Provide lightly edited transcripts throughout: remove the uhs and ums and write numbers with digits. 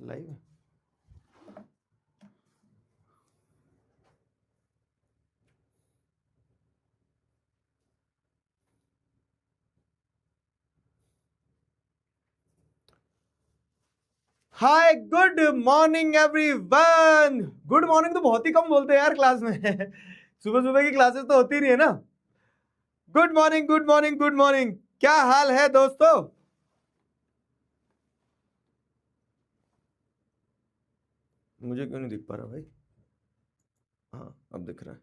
Live hi good morning everyone. Good morning तो बहुत ही कम बोलते हैं यार क्लास में। सुबह सुबह की क्लासेस तो होती नहीं है ना। Good morning good morning good morning. क्या हाल है दोस्तों? मुझे क्यों नहीं दिख पा रहा भाई? हाँ अब दिख रहा है।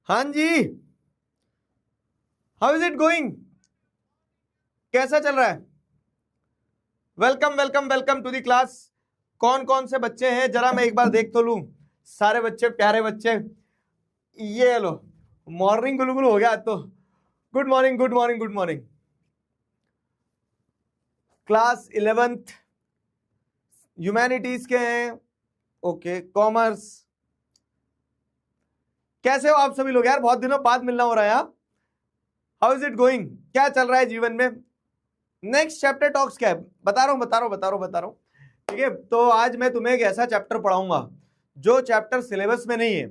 हाँ जी, हाउ इज इट गोइंग? कैसा चल रहा है? Welcome welcome welcome to the class. कौन कौन से बच्चे हैं जरा मैं एक बार देख तो लूं। सारे बच्चे, प्यारे बच्चे। ये लो, मॉर्निंग गुलगुल हो गया आज तो। Good morning good morning good morning. Class 11th humanities के हैं। Okay, commerce. कैसे हो आप सभी लोग यार? बहुत दिनों बाद मिलना हो रहा है। How is it going? क्या चल रहा है जीवन में? नेक्स्ट चैप्टर टॉक्स क्या है? बता रहा हूं। ठीक है, तो आज मैं तुम्हें एक ऐसा चैप्टर पढ़ाऊंगा जो चैप्टर सिलेबस में नहीं है,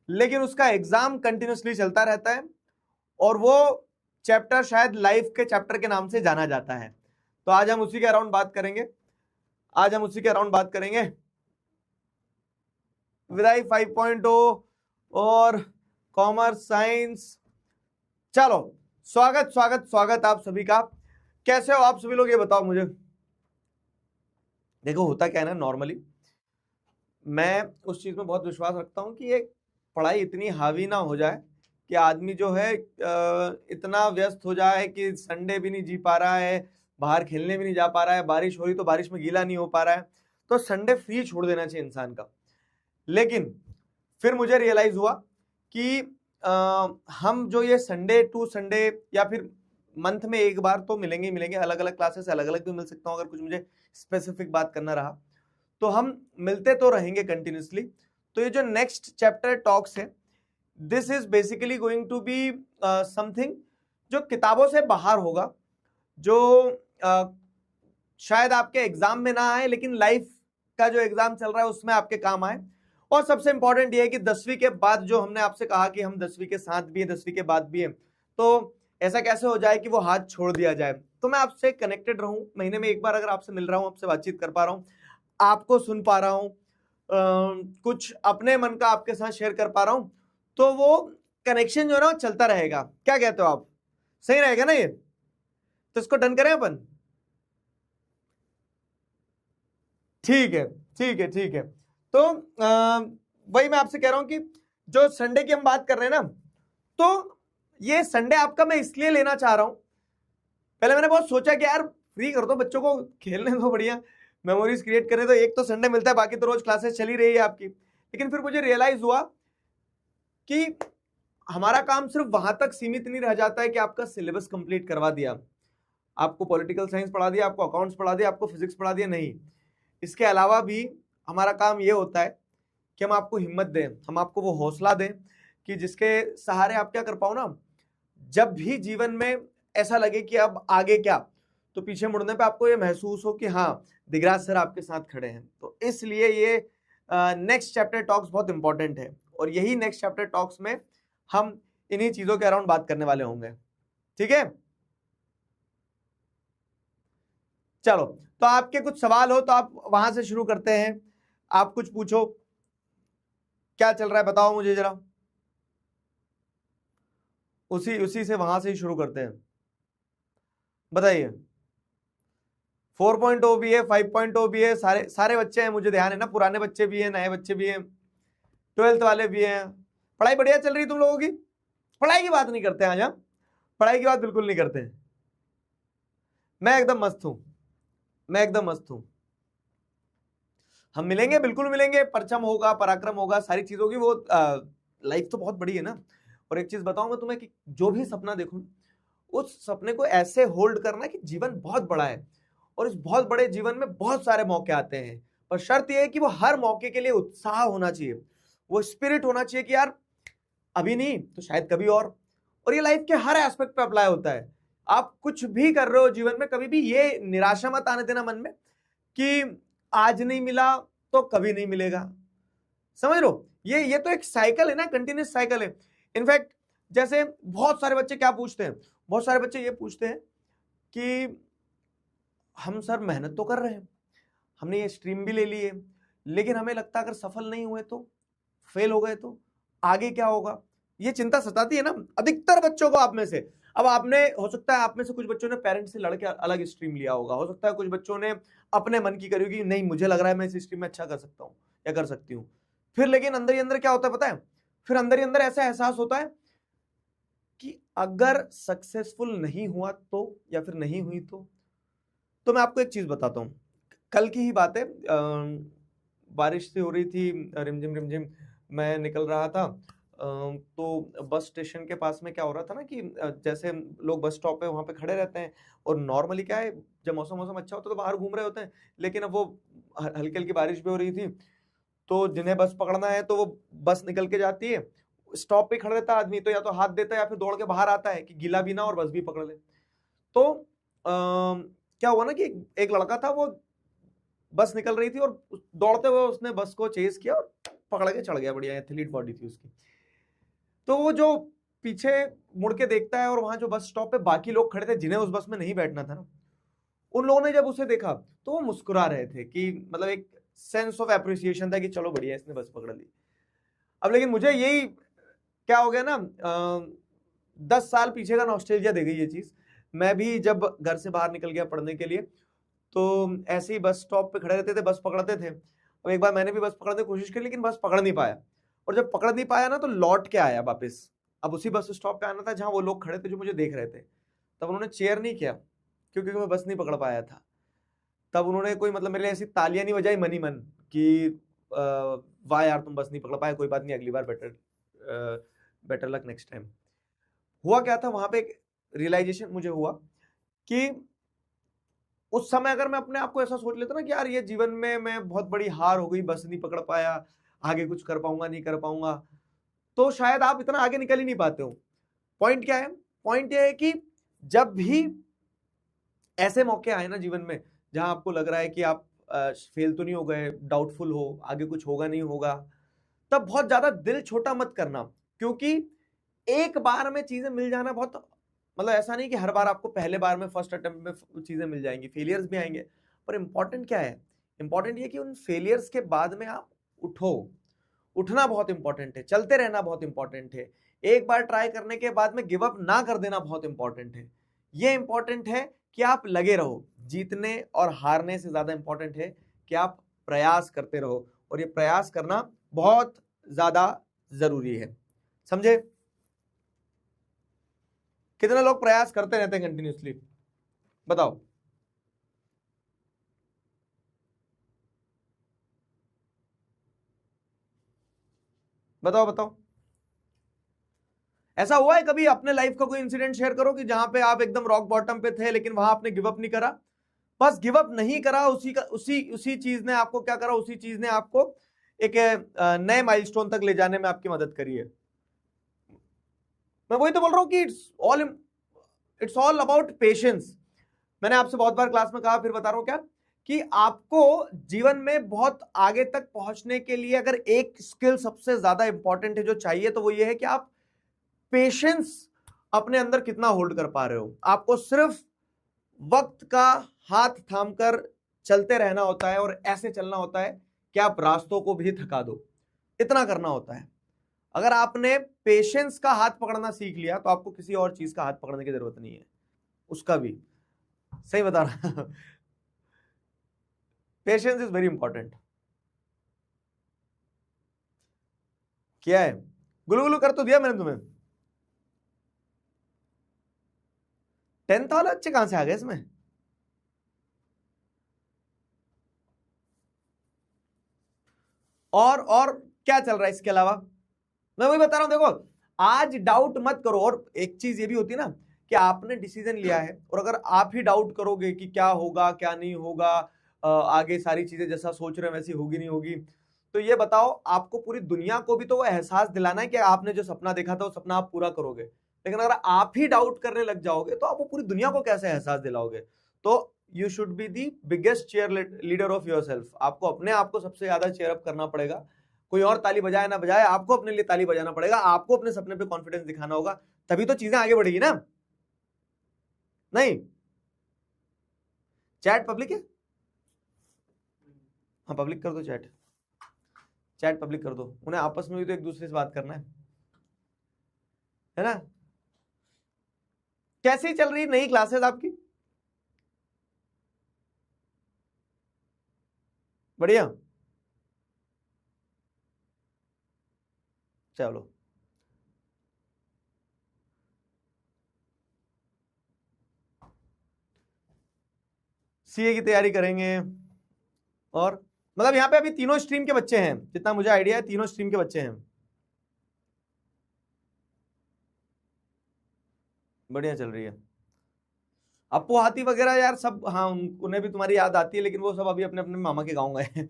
लेकिन उसका एग्जाम कंटिन्यूसली चलता रहता है, और वो चैप्टर शायद लाइफ के चैप्टर के नाम से जाना जाता है। तो आज हम उसी के अराउंड बात करेंगे। विदाई 5.0 और कॉमर्स साइंस। चलो, स्वागत स्वागत स्वागत आप सभी का। कैसे हो आप सभी लोग, ये बताओ मुझे। देखो होता क्या है ना, नॉर्मली मैं उस चीज में बहुत विश्वास रखता हूं कि ये पढ़ाई इतनी हावी ना हो जाए कि आदमी जो है इतना व्यस्त हो जाए कि संडे भी नहीं जी पा रहा है, बाहर खेलने भी नहीं जा पा रहा है, बारिश हो रही तो बारिश में गीला नहीं हो पा रहा है। तो संडे फ्री छोड़ देना चाहिए इंसान का। लेकिन फिर मुझे रियलाइज हुआ कि हम जो ये संडे टू संडे या फिर मंथ में एक बार तो मिलेंगे ही मिलेंगे, अलग अलग क्लासेस अलग अलग भी मिल सकता हूँ अगर कुछ मुझे स्पेसिफिक बात करना रहा तो हम मिलते तो रहेंगे कंटिन्यूसली। तो ये जो नेक्स्ट चैप्टर टॉक्स है, this is basically going to be something जो किताबों से बाहर होगा, जो शायद आपके एग्जाम में ना आए लेकिन लाइफ का जो एग्जाम चल रहा है उसमें आपके काम आए। और सबसे इंपॉर्टेंट ये है कि 10वीं के बाद जो हमने आपसे कहा कि हम 10वीं के साथ भी है 10वीं के बाद भी है, तो ऐसा कैसे हो जाए कि वो हाथ छोड़ दिया जाए। तो मैं आपसे कनेक्टेड रहूं, महीने में एक बार अगर आपसे मिल रहा हूं, आपसे बातचीत कर पा रहा हूं, आपको सुन पा रहा हूं, कुछ अपने मन का आपके साथ शेयर कर पा रहा हूं, तो वो कनेक्शन जो है ना वो चलता रहेगा। क्या कहते हो आप? सही रहेगा ना ये? तो इसको डन करें अपन। ठीक है ठीक है ठीक है। तो वही मैं आपसे कह रहा हूं कि जो संडे की हम बात कर रहे हैं ना, तो ये संडे आपका मैं इसलिए लेना चाह रहा हूं। पहले मैंने बहुत सोचा कि यार फ्री कर दो बच्चों को, खेलने दो, बढ़िया मेमोरीज क्रिएट करें, तो एक तो संडे मिलता है, बाकी तो रोज क्लासेस चली रही है आपकी। लेकिन फिर मुझे रियलाइज हुआ कि हमारा काम सिर्फ वहां तक सीमित नहीं रह जाता है कि आपका सिलेबस कंप्लीट करवा दिया, आपको पॉलिटिकल साइंस पढ़ा दिया, आपको अकाउंट्स पढ़ा दिया, आपको फिजिक्स पढ़ा दिया, नहीं। इसके अलावा भी हमारा काम ये होता है कि हम आपको हिम्मत दें, हम आपको वो हौसला दें कि जिसके सहारे आप क्या कर पाओ ना, जब भी जीवन में ऐसा लगे कि अब आगे क्या, तो पीछे मुड़ने पे आपको ये महसूस हो कि हाँ दिगराज सर आपके साथ खड़े हैं। तो इसलिए ये नेक्स्ट चैप्टर टॉक्स बहुत इंपॉर्टेंट है, और यही नेक्स्ट चैप्टर टॉक्स में हम इन्हीं चीजों के अराउंड बात करने वाले होंगे। ठीक है, चलो। तो आपके कुछ सवाल हो तो आप वहां से शुरू करते हैं, आप कुछ पूछो, क्या चल रहा है बताओ मुझे जरा। उसी उसी से वहां से ही शुरू करते हैं, बताइए। 4.0 भी है, 5.0 भी है, सारे सारे बच्चे हैं, मुझे ध्यान है ना, पुराने बच्चे भी हैं, नए बच्चे भी हैं, 12th वाले भी हैं। पढ़ाई बढ़िया चल रही तुम लोगों की? पढ़ाई की बात नहीं करते आज हम, पढ़ाई की बात बिल्कुल नहीं करते हैं। मैं एकदम मस्त हूं, मैं एकदम मस्त हूं। हम मिलेंगे, बिल्कुल मिलेंगे, परचम होगा, पराक्रम होगा, सारी चीज होगी। वो लाइफ तो बहुत बड़ी है ना। और एक चीज बताऊं मैं तुम्हें कि जो भी सपना देखो, उस सपने को ऐसे होल्ड करना कि जीवन बहुत बड़ा है, और इस बहुत बड़े जीवन में बहुत सारे मौके आते हैं, पर शर्त यह है कि वो हर मौके के लिए उत्साह होना चाहिए, वो स्पिरिट होना चाहिए कि यार अभी नहीं तो शायद कभी और और ये लाइफ के हर एस्पेक्ट पे अप्लाई होता है। आप कुछ भी कर रहे हो जीवन में, कभी भी ये निराशा मत आने देना मन में कि आज नहीं मिला तो कभी नहीं मिलेगा। समझ लो, ये तो एक साइकिल है ना, कंटिन्यूस साइकिल है। इनफैक्ट जैसे बहुत सारे बच्चे क्या पूछते हैं, बहुत सारे बच्चे ये पूछते हैं कि हम सर मेहनत तो कर रहे हैं, हमने ये स्ट्रीम भी ले ली है, लेकिन हमें लगता है अगर सफल नहीं हुए तो, फेल हो गए तो आगे क्या होगा। ये चिंता सताती है ना अधिकतर बच्चों को आप में से। अब आपने, हो सकता है आप में से कुछ बच्चों ने पेरेंट्स से लड़के अलग स्ट्रीम लिया होगा, हो सकता है कुछ बच्चों ने अपने मन की करी होगी, नहीं मुझे लग रहा है मैं इस स्ट्रीम में अच्छा कर सकता हूं या कर सकती हूं। फिर लेकिन अंदर ही अंदर क्या होता है पता है, फिर अंदर ही अंदर ऐसा एहसास होता है कि अगर सक्सेसफुल नहीं हुआ तो, या फिर नहीं हुई तो मैं आपको एक चीज बताता हूं। कल की ही बात है, बारिश से हो रही थी, रिमझिम रिमझिम, मैं निकल रहा था, तो बस स्टेशन के पास में क्या हो रहा था ना कि जैसे लोग बस स्टॉप पे वहां पे खड़े रहते हैं, और नॉर्मली क्या है जब मौसम अच्छा होता है तो बाहर घूम रहे होते हैं, लेकिन अब वो हल्की हल्की बारिश भी हो रही थी, तो जिन्हें बस पकड़ना है तो वो बस निकल के जाती है, स्टॉप पे खड़ा रहता है आदमी, तो या तो हाथ देता है या फिर दौड़ के बाहर आता है कि गीला भी ना और बस भी पकड़ ले। तो क्या हुआ ना कि एक लड़का था, वो बस निकल रही थी और दौड़ते हुए उसने बस को चेज किया और पकड़ के चढ़ गया, बढ़िया एथलीट बॉडी थी उसकी। तो वो जो पीछे मुड़ के देखता है, और वहां जो बस स्टॉप पे बाकी लोग खड़े थे जिन्हें उस बस में नहीं बैठना था ना, उन लोगों ने जब उसे देखा तो वो मुस्कुरा रहे थे कि मतलब एक सेंस ऑफ एप्रिसिएशन था कि चलो बढ़िया इसने बस पकड़ ली। अब लेकिन मुझे यही क्या हो गया ना, 10 साल पीछे का नॉस्टैल्जिया दे गई ये चीज। मैं भी जब घर से बाहर निकल गया पढ़ने के लिए, तो ऐसे ही बस स्टॉप पे खड़े रहते थे, बस पकड़ते थे। अब एक बार मैंने भी बस पकड़ने की कोशिश की, लेकिन बस पकड़ नहीं पाया, और जब पकड़ नहीं पाया ना तो लौट के आया वापस। अब उसी बस स्टॉप पे आना था जहां वो लोग खड़े थे जो मुझे देख रहे थे। तब उन्होंने चेयर नहीं किया क्योंकि मैं बस नहीं पकड़ पाया था। तब उन्होंने कोई मतलब मेरे लिए ऐसी तालियां नहीं बजाई मन ही मन कि वाह यार तुम बस नहीं पकड़ पाए, कोई बात नहीं, अगली बार बेटर लक नेक्स्ट टाइम। हुआ क्या था वहां पे, एक रियलाइजेशन मुझे हुआ कि उस समय अगर मैं अपने आप को ऐसा सोच लेता ना कि यार ये जीवन में मैं बहुत बड़ी हार हो गई, बस नहीं पकड़ पाया, आगे कुछ कर पाऊंगा नहीं कर पाऊंगा, तो शायद आप इतना आगे निकल ही नहीं पाते हो। पॉइंट क्या है, पॉइंट ये है कि जब भी ऐसे मौके आए ना जीवन में जहां आपको लग रहा है कि आप फेल तो नहीं हो गए, डाउटफुल हो, आगे कुछ होगा नहीं होगा, तब बहुत ज्यादा दिल छोटा मत करना, क्योंकि एक बार में चीजें मिल जाना बहुत, मतलब ऐसा नहीं कि हर बार आपको पहले बार में फर्स्ट अटेम्प्ट में चीजें मिल जाएंगी, फेलियर्स भी आएंगे। पर इंपॉर्टेंट क्या है, इंपॉर्टेंट ये कि उन फेलियर्स के बाद में आप उठो, उठना बहुत इंपॉर्टेंट है, चलते रहना बहुत इंपॉर्टेंट है, एक बार ट्राई करने के बाद में गिव अप ना कर देना बहुत इंपॉर्टेंट है। ये इंपॉर्टेंट है कि आप लगे रहो, जीतने और हारने से ज्यादा इंपॉर्टेंट है कि आप प्रयास करते रहो, और ये प्रयास करना बहुत ज्यादा जरूरी है। समझे? कितने लोग प्रयास करते रहते हैं कंटिन्यूसली, बताओ। बताओ बताओ, ऐसा हुआ है कभी अपने लाइफ का कोई इंसिडेंट शेयर करो कि जहां पे आप एकदम रॉक बॉटम पे थे लेकिन वहां आपने गिव अप नहीं करा, बस गिव अप नहीं करा, उसी चीज ने आपको क्या करा, उसी चीज ने आपको एक नए माइलस्टोन तक ले जाने में आपकी मदद करी है। मैं वही तो बोल रहा हूं कि इट्स ऑल अबाउट पेशेंस। मैंने आपसे बहुत बार क्लास में कहा, फिर बता रहा हूं क्या, कि आपको जीवन में बहुत आगे तक पहुंचने के लिए अगर एक स्किल सबसे ज्यादा इंपॉर्टेंट है जो चाहिए, तो वो ये है कि आप पेशेंस अपने अंदर कितना होल्ड कर पा रहे हो। आपको सिर्फ वक्त का हाथ थामकर चलते रहना होता है, और ऐसे चलना होता है कि आप रास्तों को भी थका दो, इतना करना होता है। अगर आपने पेशेंस का हाथ पकड़ना सीख लिया तो आपको किसी और चीज का हाथ पकड़ने की जरूरत नहीं है, उसका भी। सही बता रहा पेशेंस इज वेरी इंपॉर्टेंट। क्या है, गुलू गुलू कर तो दिया मैंने तुम्हें। 10th वाले अच्छे कहां से आ गए इसमें? और क्या चल रहा है इसके अलावा? मैं वही बता रहा हूं, देखो आज डाउट मत करो। और एक चीज ये भी होती है ना कि आपने डिसीजन लिया है, और अगर आप ही डाउट करोगे कि क्या होगा क्या नहीं होगा, आगे सारी चीजें जैसा सोच रहे हैं वैसी होगी नहीं होगी, तो ये बताओ, आपको पूरी दुनिया को भी तो वो एहसास दिलाना है कि आपने जो सपना देखा था वो सपना आप पूरा करोगे, लेकिन अगर आप ही डाउट करने लग जाओगे तो आप वो पूरी दुनिया को कैसे एहसास दिलाओगे? तो you should be the biggest chair leader of your self. आपको अपने आप को सबसे ज्यादा चेयर अप करना पड़ेगा। कोई और ताली बजाए ना बजाए, आपको अपने लिए ताली बजाना पड़ेगा, आपको अपने सपने पे कॉन्फिडेंस दिखाना होगा, तभी तो चीजें आगे बढ़ेगी ना। नहीं, चैट पब्लिक है? हाँ पब्लिक कर दो, चैट चैट पब्लिक कर दो। उन्हें आपस में भी तो एक दूसरे से बात करना है ना। कैसी चल रही नई क्लासेस आपकी? बढ़िया, चलो सीए की तैयारी करेंगे। और मतलब यहाँ पे अभी तीनों स्ट्रीम के बच्चे हैं, जितना मुझे आइडिया है तीनों स्ट्रीम के बच्चे हैं। बढ़िया चल रही है। अपू हाथी वगैरह यार सब, हाँ उन्हें भी तुम्हारी याद आती है, लेकिन वो सब अभी अपने अपने मामा के गाँव गए हैं।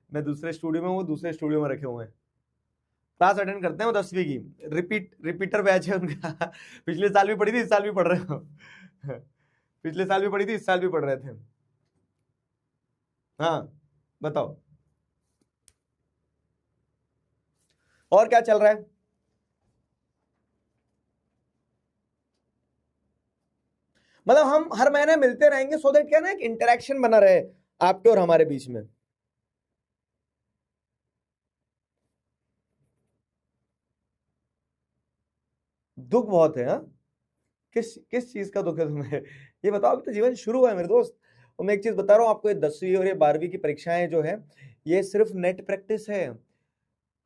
मैं दूसरे स्टूडियो में, वो दूसरे स्टूडियो में रखे हुए हैं। क्लास अटेंड करते हैं वो 10वीं की, रिपीटर बैच है उनका। पिछले साल भी पढ़ी थी, इस साल भी पढ़ रहे हो। पिछले साल भी पढ़ी थी, इस साल भी पढ़ रहे थे। हाँ बताओ और क्या चल रहा है? मतलब हम हर महीने मिलते रहेंगे सो दैट क्या ना एक इंटरेक्शन बना रहे आपके और हमारे बीच में। दुख बहुत है। हाँ, किस किस चीज का दुख है तुम्हें? ये बताओ, अभी तो जीवन शुरू हुआ है मेरे दोस्त। और मैं एक चीज बता रहा हूँ आपको, ये 10वीं और ये 12वीं की परीक्षाएं जो है, ये सिर्फ नेट प्रैक्टिस है।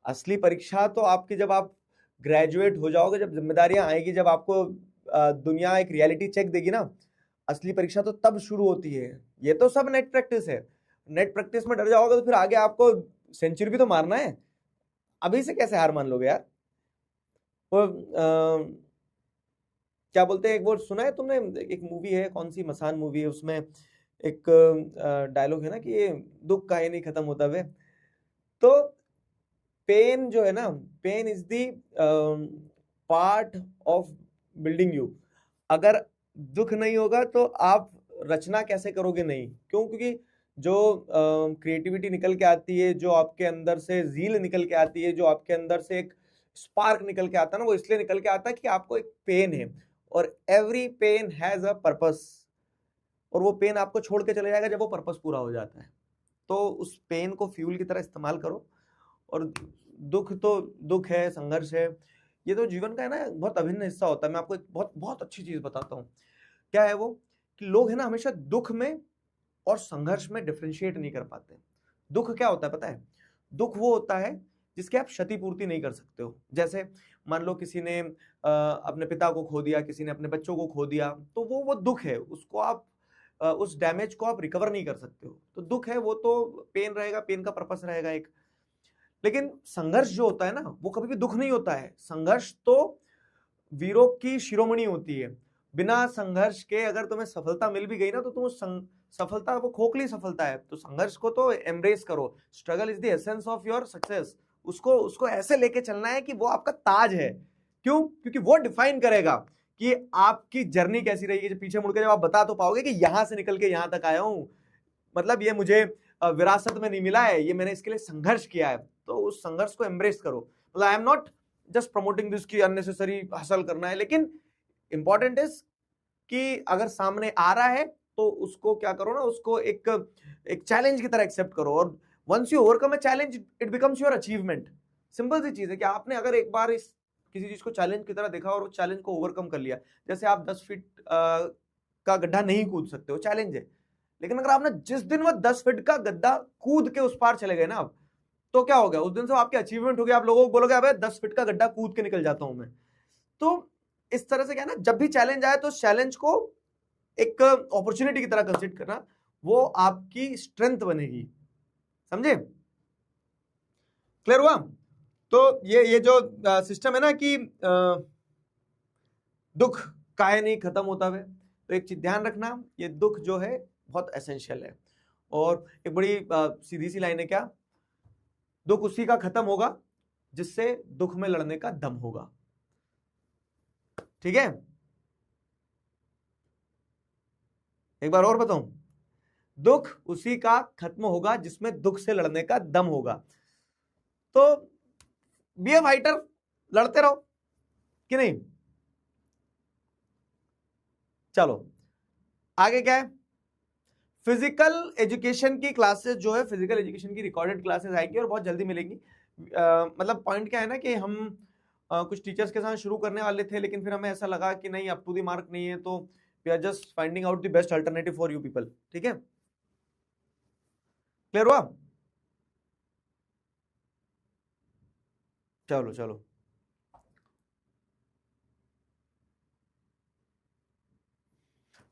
असली परीक्षा तो आपकी जब आप ग्रेजुएट हो जाओगे, जब जिम्मेदारियां आएगी, जब आपको दुनिया एक रियलिटी चेक देगी ना, असली परीक्षा तो तब शुरू होती है। ये तो सब नेट प्रैक्टिस है। नेट प्रैक्टिस में डर जाओगे तो फिर आगे आपको सेंचुरी भी तो मारना है। अभी से कैसे हार मान लोगे यार? वो क्या बोलते हैं, एक वो सुना है तुमने, एक मूवी है, कौन सी मसान मूवी है, उसमें एक डायलॉग है ना कि ये दुख का ही नहीं खत्म होता वे। तो पेन जो है ना, pain is the part of building you. अगर दुख नहीं होगा तो आप रचना कैसे करोगे? नहीं, क्यों? क्योंकि जो क्रिएटिविटी निकल के आती है, जो आपके अंदर से जील निकल के आती है, जो आपके अंदर से एक स्पार्क निकल के आता है ना, वो इसलिए निकल के आता है कि आपको एक पेन है, और every pain has a purpose. और वो पेन आपको छोड़ के चले जाएगा जब वो पर्पस पूरा हो जाता है। तो उस पेन को फ्यूल की तरह इस्तेमाल करो। और दुख तो दुख है, संघर्ष है, ये तो जीवन का है ना बहुत अभिन्न हिस्सा होता है। मैं आपको एक बहुत बहुत अच्छी चीज बताता हूँ। क्या है वो? कि लोग है ना हमेशा दुख में और संघर्ष में डिफरेंशिएट नहीं कर पाते। दुख क्या होता है पता है? दुख वो होता है जिसकी आप क्षतिपूर्ति नहीं कर सकते हो। जैसे मान लो किसी ने अपने पिता को खो दिया, किसी ने अपने बच्चों को खो दिया, तो वो दुख है। उसको आप उस डैमेज को आप रिकवर नहीं कर सकते हो, तो दुख है वो, तो पेन रहेगा, पेन का पर्पस रहेगा एक। लेकिन संघर्ष जो होता है ना, वो कभी भी दुख नहीं होता है। संघर्ष तो वीरों की शिरोमणि होती है। बिना संघर्ष के अगर तुम्हें सफलता मिल भी गई ना, तो तुम सफलता वो खोखली सफलता है। तो संघर्ष को तो एम्ब्रेस करो। Struggle is the essence of your success. उसको उसको ऐसे लेके चलना है कि वो आपका ताज है। क्यों? क्योंकि वो डिफाइन करेगा कि आपकी जर्नी कैसी रही है। पीछे मुड़कर जब आप बता तो पाओगे कि यहां से निकल के यहां तक आया हूं, मतलब ये मुझे विरासत में नहीं मिला है, ये मैंने इसके लिए संघर्ष किया है। तो उस संघर्ष को एम्ब्रेस करो। मतलब I am not just promoting this की अननेसेसरी हासिल करना है, लेकिन इंपॉर्टेंट इज कि अगर सामने आ रहा है तो उसको क्या करो ना, उसको एक चैलेंज की तरह एक्सेप्ट करो। और once you overcome a challenge, it becomes your achievement. Simple सी चीज है कि आपने अगर एक बार इस किसी चीज को चैलेंज की तरह देखा और उस चैलेंज को ओवरकम कर लिया। जैसे आप 10 फीट का गड्ढा नहीं कूद सकते हो, चैलेंज है। लेकिन अगर आपने जिस दिन वो 10 फीट का गड्ढा कूद के उस पार चले गए ना आप, तो क्या हो गया? उस दिन से आपकी अचीवमेंट हो गया। आप लोगों को बोलोगे अबे 10 फीट का गड्ढा कूद के निकल जाता हूं मैं। तो इस तरह से क्या है ना, जब भी चैलेंज आए तो उस चैलेंज को एक अपॉर्चुनिटी की तरह कंसीडर करना, वो आपकी स्ट्रेंथ बनेगी। समझे? क्लियर हुआ? तो ये जो सिस्टम है ना कि दुख काहे नहीं खत्म होता है, तो एक चीज ध्यान रखना, ये दुख जो है बहुत एसेंशियल है। और एक बड़ी सीधी सी लाइन है, क्या? दुख उसी का खत्म होगा जिससे दुख में लड़ने का दम होगा। ठीक है, एक बार और बताऊं, दुख उसी का खत्म होगा जिसमें दुख से लड़ने का दम होगा। तो बी ए फाइटर, लड़ते रहो कि नहीं। चलो आगे क्या है, फिजिकल एजुकेशन की क्लासेस जो है, फिजिकल एजुकेशन की रिकॉर्डेड क्लासेस आएगी और बहुत जल्दी मिलेंगी। मतलब पॉइंट क्या है ना कि हम कुछ टीचर्स के साथ शुरू करने वाले थे, लेकिन फिर हमें ऐसा लगा कि नहीं, अप टू द मार्क नहीं है, तो we are just finding out the best alternative for you people. ठीक है, क्लियर हुआ। चलो चलो,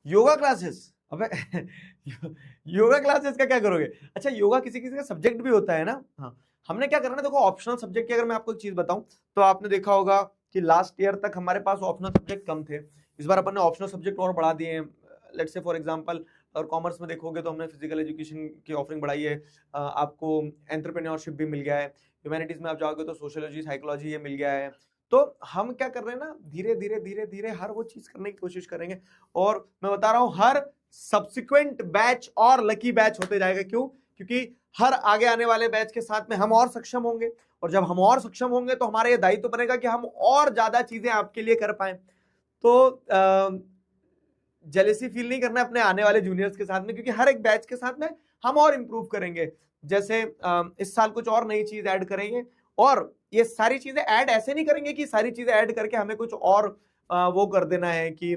योगा क्लासेस, अबे योगा क्लासेस का क्या करोगे। अच्छा, योगा किसी किसी का सब्जेक्ट भी होता है ना। हाँ, हमने क्या करना है, देखो ऑप्शनल सब्जेक्ट की अगर मैं आपको एक चीज बताऊं, तो आपने देखा होगा कि लास्ट ईयर तक हमारे पास ऑप्शनल सब्जेक्ट कम थे। इस बार अपन ने ऑप्शनल सब्जेक्ट और बढ़ा दिए हैं। लेट्स से फॉर एग्जांपल, और कॉमर्स में देखोगे तो हमने फिजिकल एजुकेशन की ऑफरिंग बढ़ाई है। आपको एंटरप्रेन्योरशिप भी मिल गया है। ह्यूमैनिटीज में आप जाओगे तो सोशियोलॉजी, साइकोलॉजी ये मिल गया है। तो हम क्या कर रहे हैं ना, धीरे धीरे धीरे धीरे हर वो चीज करने की कोशिश करेंगे। और मैं बता रहा हूं, हर सब्सिक्वेंट बैच और लकी बैच होते जाएगा। क्यों? क्योंकि हर आगे आने वाले बैच के साथ में हम और सक्षम होंगे, और जब हम और सक्षम होंगे तो हमारा ये दायित्व बनेगा कि हम और ज्यादा चीजें आपके लिए कर पाए। तो जेलेसी फील नहीं करना अपने आने वाले जूनियर्स के साथ में, क्योंकि हर एक बैच के साथ में हम और इंप्रूव करेंगे। जैसे इस साल कुछ और नई चीज ऐड करेंगे, और ये सारी चीजें ऐड ऐसे नहीं करेंगे कि सारी चीजें ऐड करके हमें कुछ और वो कर देना है कि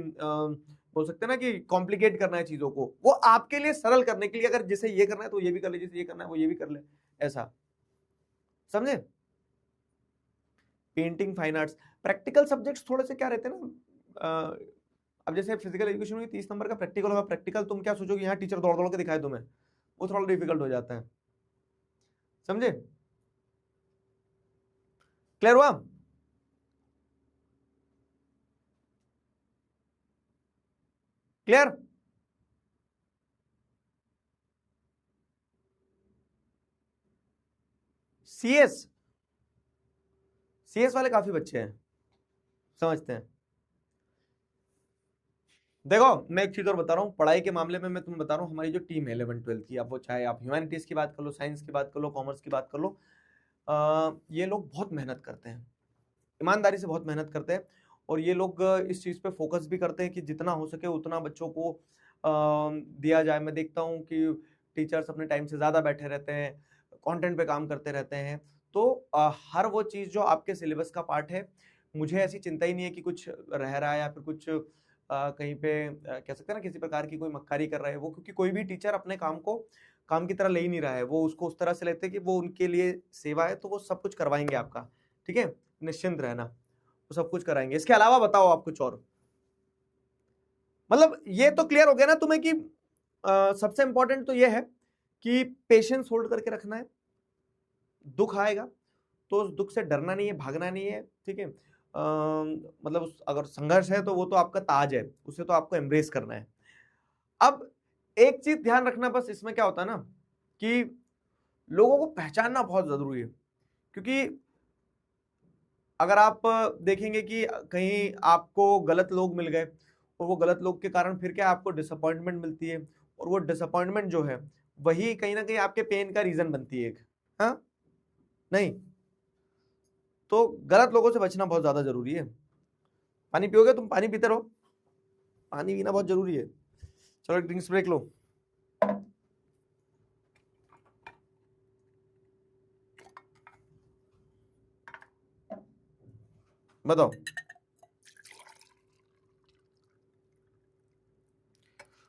बोल सकते हैं ना कि कॉम्प्लिकेट करना है चीजों को। वो आपके लिए सरल करने के लिए, अगर जिसे ये करना है तो ये भी कर ले, जिसे ये करना है वो ये भी कर ले, ऐसा समझे। Painting, fine arts, practical subjects थोड़े से क्या रहते हैं ना। अब जैसे फिजिकल एजुकेशन में 30 नंबर का प्रैक्टिकल होगा। प्रैक्टिकल तुम क्या सोचोगे यहाँ टीचर दौड़ दौड़ के दिखाए तुम्हें, वो थोड़ा डिफिकल्ट हो जाता है, समझे। क्लियर हुआ। क्लियर। सीएस, सीएस वाले काफी बच्चे हैं, समझते हैं। देखो मैं एक चीज और बता रहा हूँ, पढ़ाई के मामले में मैं तुम्हें बता रहा हूँ, हमारी जो टीम है 11th 12th की, अब वो चाहे आप ह्यूमैनिटीज की बात कर लो, साइंस की बात कर लो, कॉमर्स की बात कर लो, ये लोग बहुत मेहनत करते हैं, ईमानदारी से बहुत मेहनत करते हैं। और ये लोग इस चीज पे फोकस भी करते हैं कि जितना हो सके उतना बच्चों को दिया जाए। मैं देखता हूँ कि टीचर्स अपने टाइम से ज्यादा बैठे रहते हैं, कंटेंट पे काम करते रहते हैं। तो हर वो चीज जो आपके सिलेबस का पार्ट है, मुझे ऐसी चिंता ही नहीं है कि कुछ रह रहा है या फिर कुछ कहीं पे कह सकते हैं ना किसी प्रकार की कोई मक्कारी कर रहा है वो, क्योंकि कोई भी टीचर अपने काम को काम की तरह ले ही नहीं रहा है। वो उसको उस तरह से लेते हैं कि वो उनके लिए सेवा है, तो वो सब कुछ करवाएंगे आपका। ठीक है, निश्चिंत रहना, वो सब कुछ कराएंगे। इसके अलावा बताओ आप कुछ और। मतलब ये तो क्लियर हो गया ना तुम्हें कि सबसे इंपॉर्टेंट तो ये है कि पेशेंस होल्ड करके रखना है। दुख आएगा तो उस दुख से डरना नहीं है, भागना नहीं है। ठीक है, मतलब अगर संघर्ष है तो वो तो आपका ताज है, उसे तो आपको एम्ब्रेस करना है। अब एक चीज ध्यान रखना बस, इसमें क्या होता है ना कि लोगों को पहचानना बहुत जरूरी है। क्योंकि अगर आप देखेंगे कि कहीं आपको गलत लोग मिल गए, और वो गलत लोग के कारण फिर क्या आपको डिसअपॉइंटमेंट मिलती है, और वो डिसअपॉइंटमेंट जो है वही कहीं ना कहीं आपके पेन का रीजन बनती है एक। हाँ, नहीं तो गलत लोगों से बचना बहुत ज्यादा जरूरी है। पानी पियोगे तुम, पानी पीते रहो, पानी पीना बहुत जरूरी है। चलो एक ड्रिंक्स ब्रेक लो। बताओ,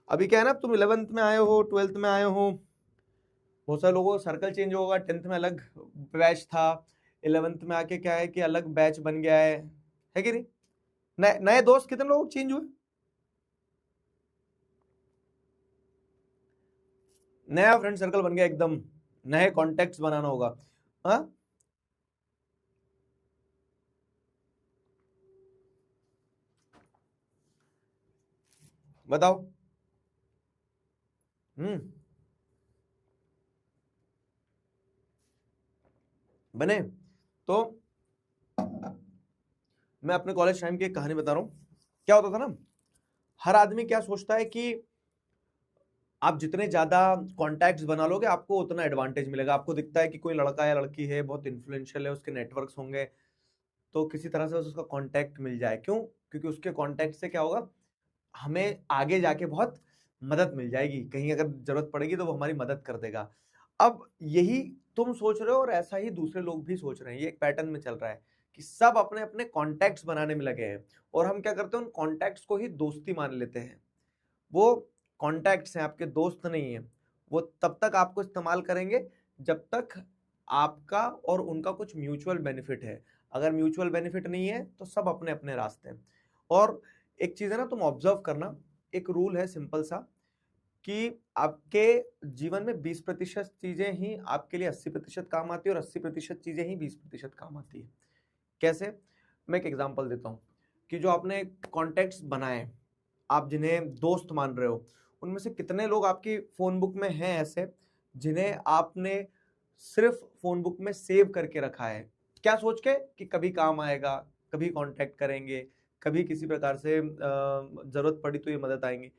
अभी क्या है ना, तुम 11th में आए हो, 12th में आए हो, बहुत सारे लोगों का सर्कल चेंज होगा। 10th में अलग बैच था, 11th में आके क्या है कि अलग बैच बन गया है कि नहीं। नए नए दोस्त कितने लोग चेंज हुए, नया फ्रेंड सर्कल बन गया एकदम, नए कॉन्टेक्ट्स बनाना होगा। हाँ, बताओ। बने। तो मैं अपने कॉलेज टाइम की एक कहानी बता रहा हूँ। क्या होता था ना, हर आदमी क्या सोचता है कि आप जितने ज्यादा कॉन्टैक्ट्स बना लोगे आपको उतना एडवांटेज मिलेगा। आपको दिखता है कि कोई लड़का या लड़की है, बहुत इन्फ्लुएंशियल है, उसके नेटवर्क्स होंगे, तो किसी तरह से उसका कांटेक्ट मिल जाए। क्यों? क्योंकि उसके कांटेक्ट से क्या होगा, हमें आगे जाके बहुत मदद मिल जाएगी, कहीं अगर जरूरत पड़ेगी तो वो हमारी मदद कर देगा। अब यही तुम सोच रहे हो और ऐसा ही दूसरे लोग भी सोच रहे हैं। ये एक पैटर्न में चल रहा है कि सब अपने अपने कॉन्टैक्ट्स बनाने में लगे हैं, और हम क्या करते हैं, उन कॉन्टैक्ट्स को ही दोस्ती मान लेते हैं। वो कॉन्टैक्ट्स हैं, आपके दोस्त नहीं है। वो तब तक आपको इस्तेमाल करेंगे जब तक आपका और उनका कुछ म्यूचुअल बेनिफिट है। अगर म्यूचुअल बेनिफिट नहीं है तो सब अपने अपने रास्ते हैं। और एक चीज है ना, तुम ऑब्जर्व करना, एक रूल है सिंपल सा, कि आपके जीवन में 20% चीजें ही आपके लिए 80% काम आती है, और 80% चीजें ही 20% काम आती है। कैसे? मैं एक एग्जांपल देता हूं कि जो आपने कॉन्टेक्ट्स बनाए, आप जिन्हें दोस्त मान रहे हो, उनमें से कितने लोग आपकी फोन बुक में हैं ऐसे जिन्हें आपने सिर्फ फोन बुक में सेव करके रखा है, क्या सोच के कि कभी काम आएगा, कभी कांटेक्ट करेंगे, कभी किसी प्रकार से जरूरत पड़ी तो ये मदद आएंगे।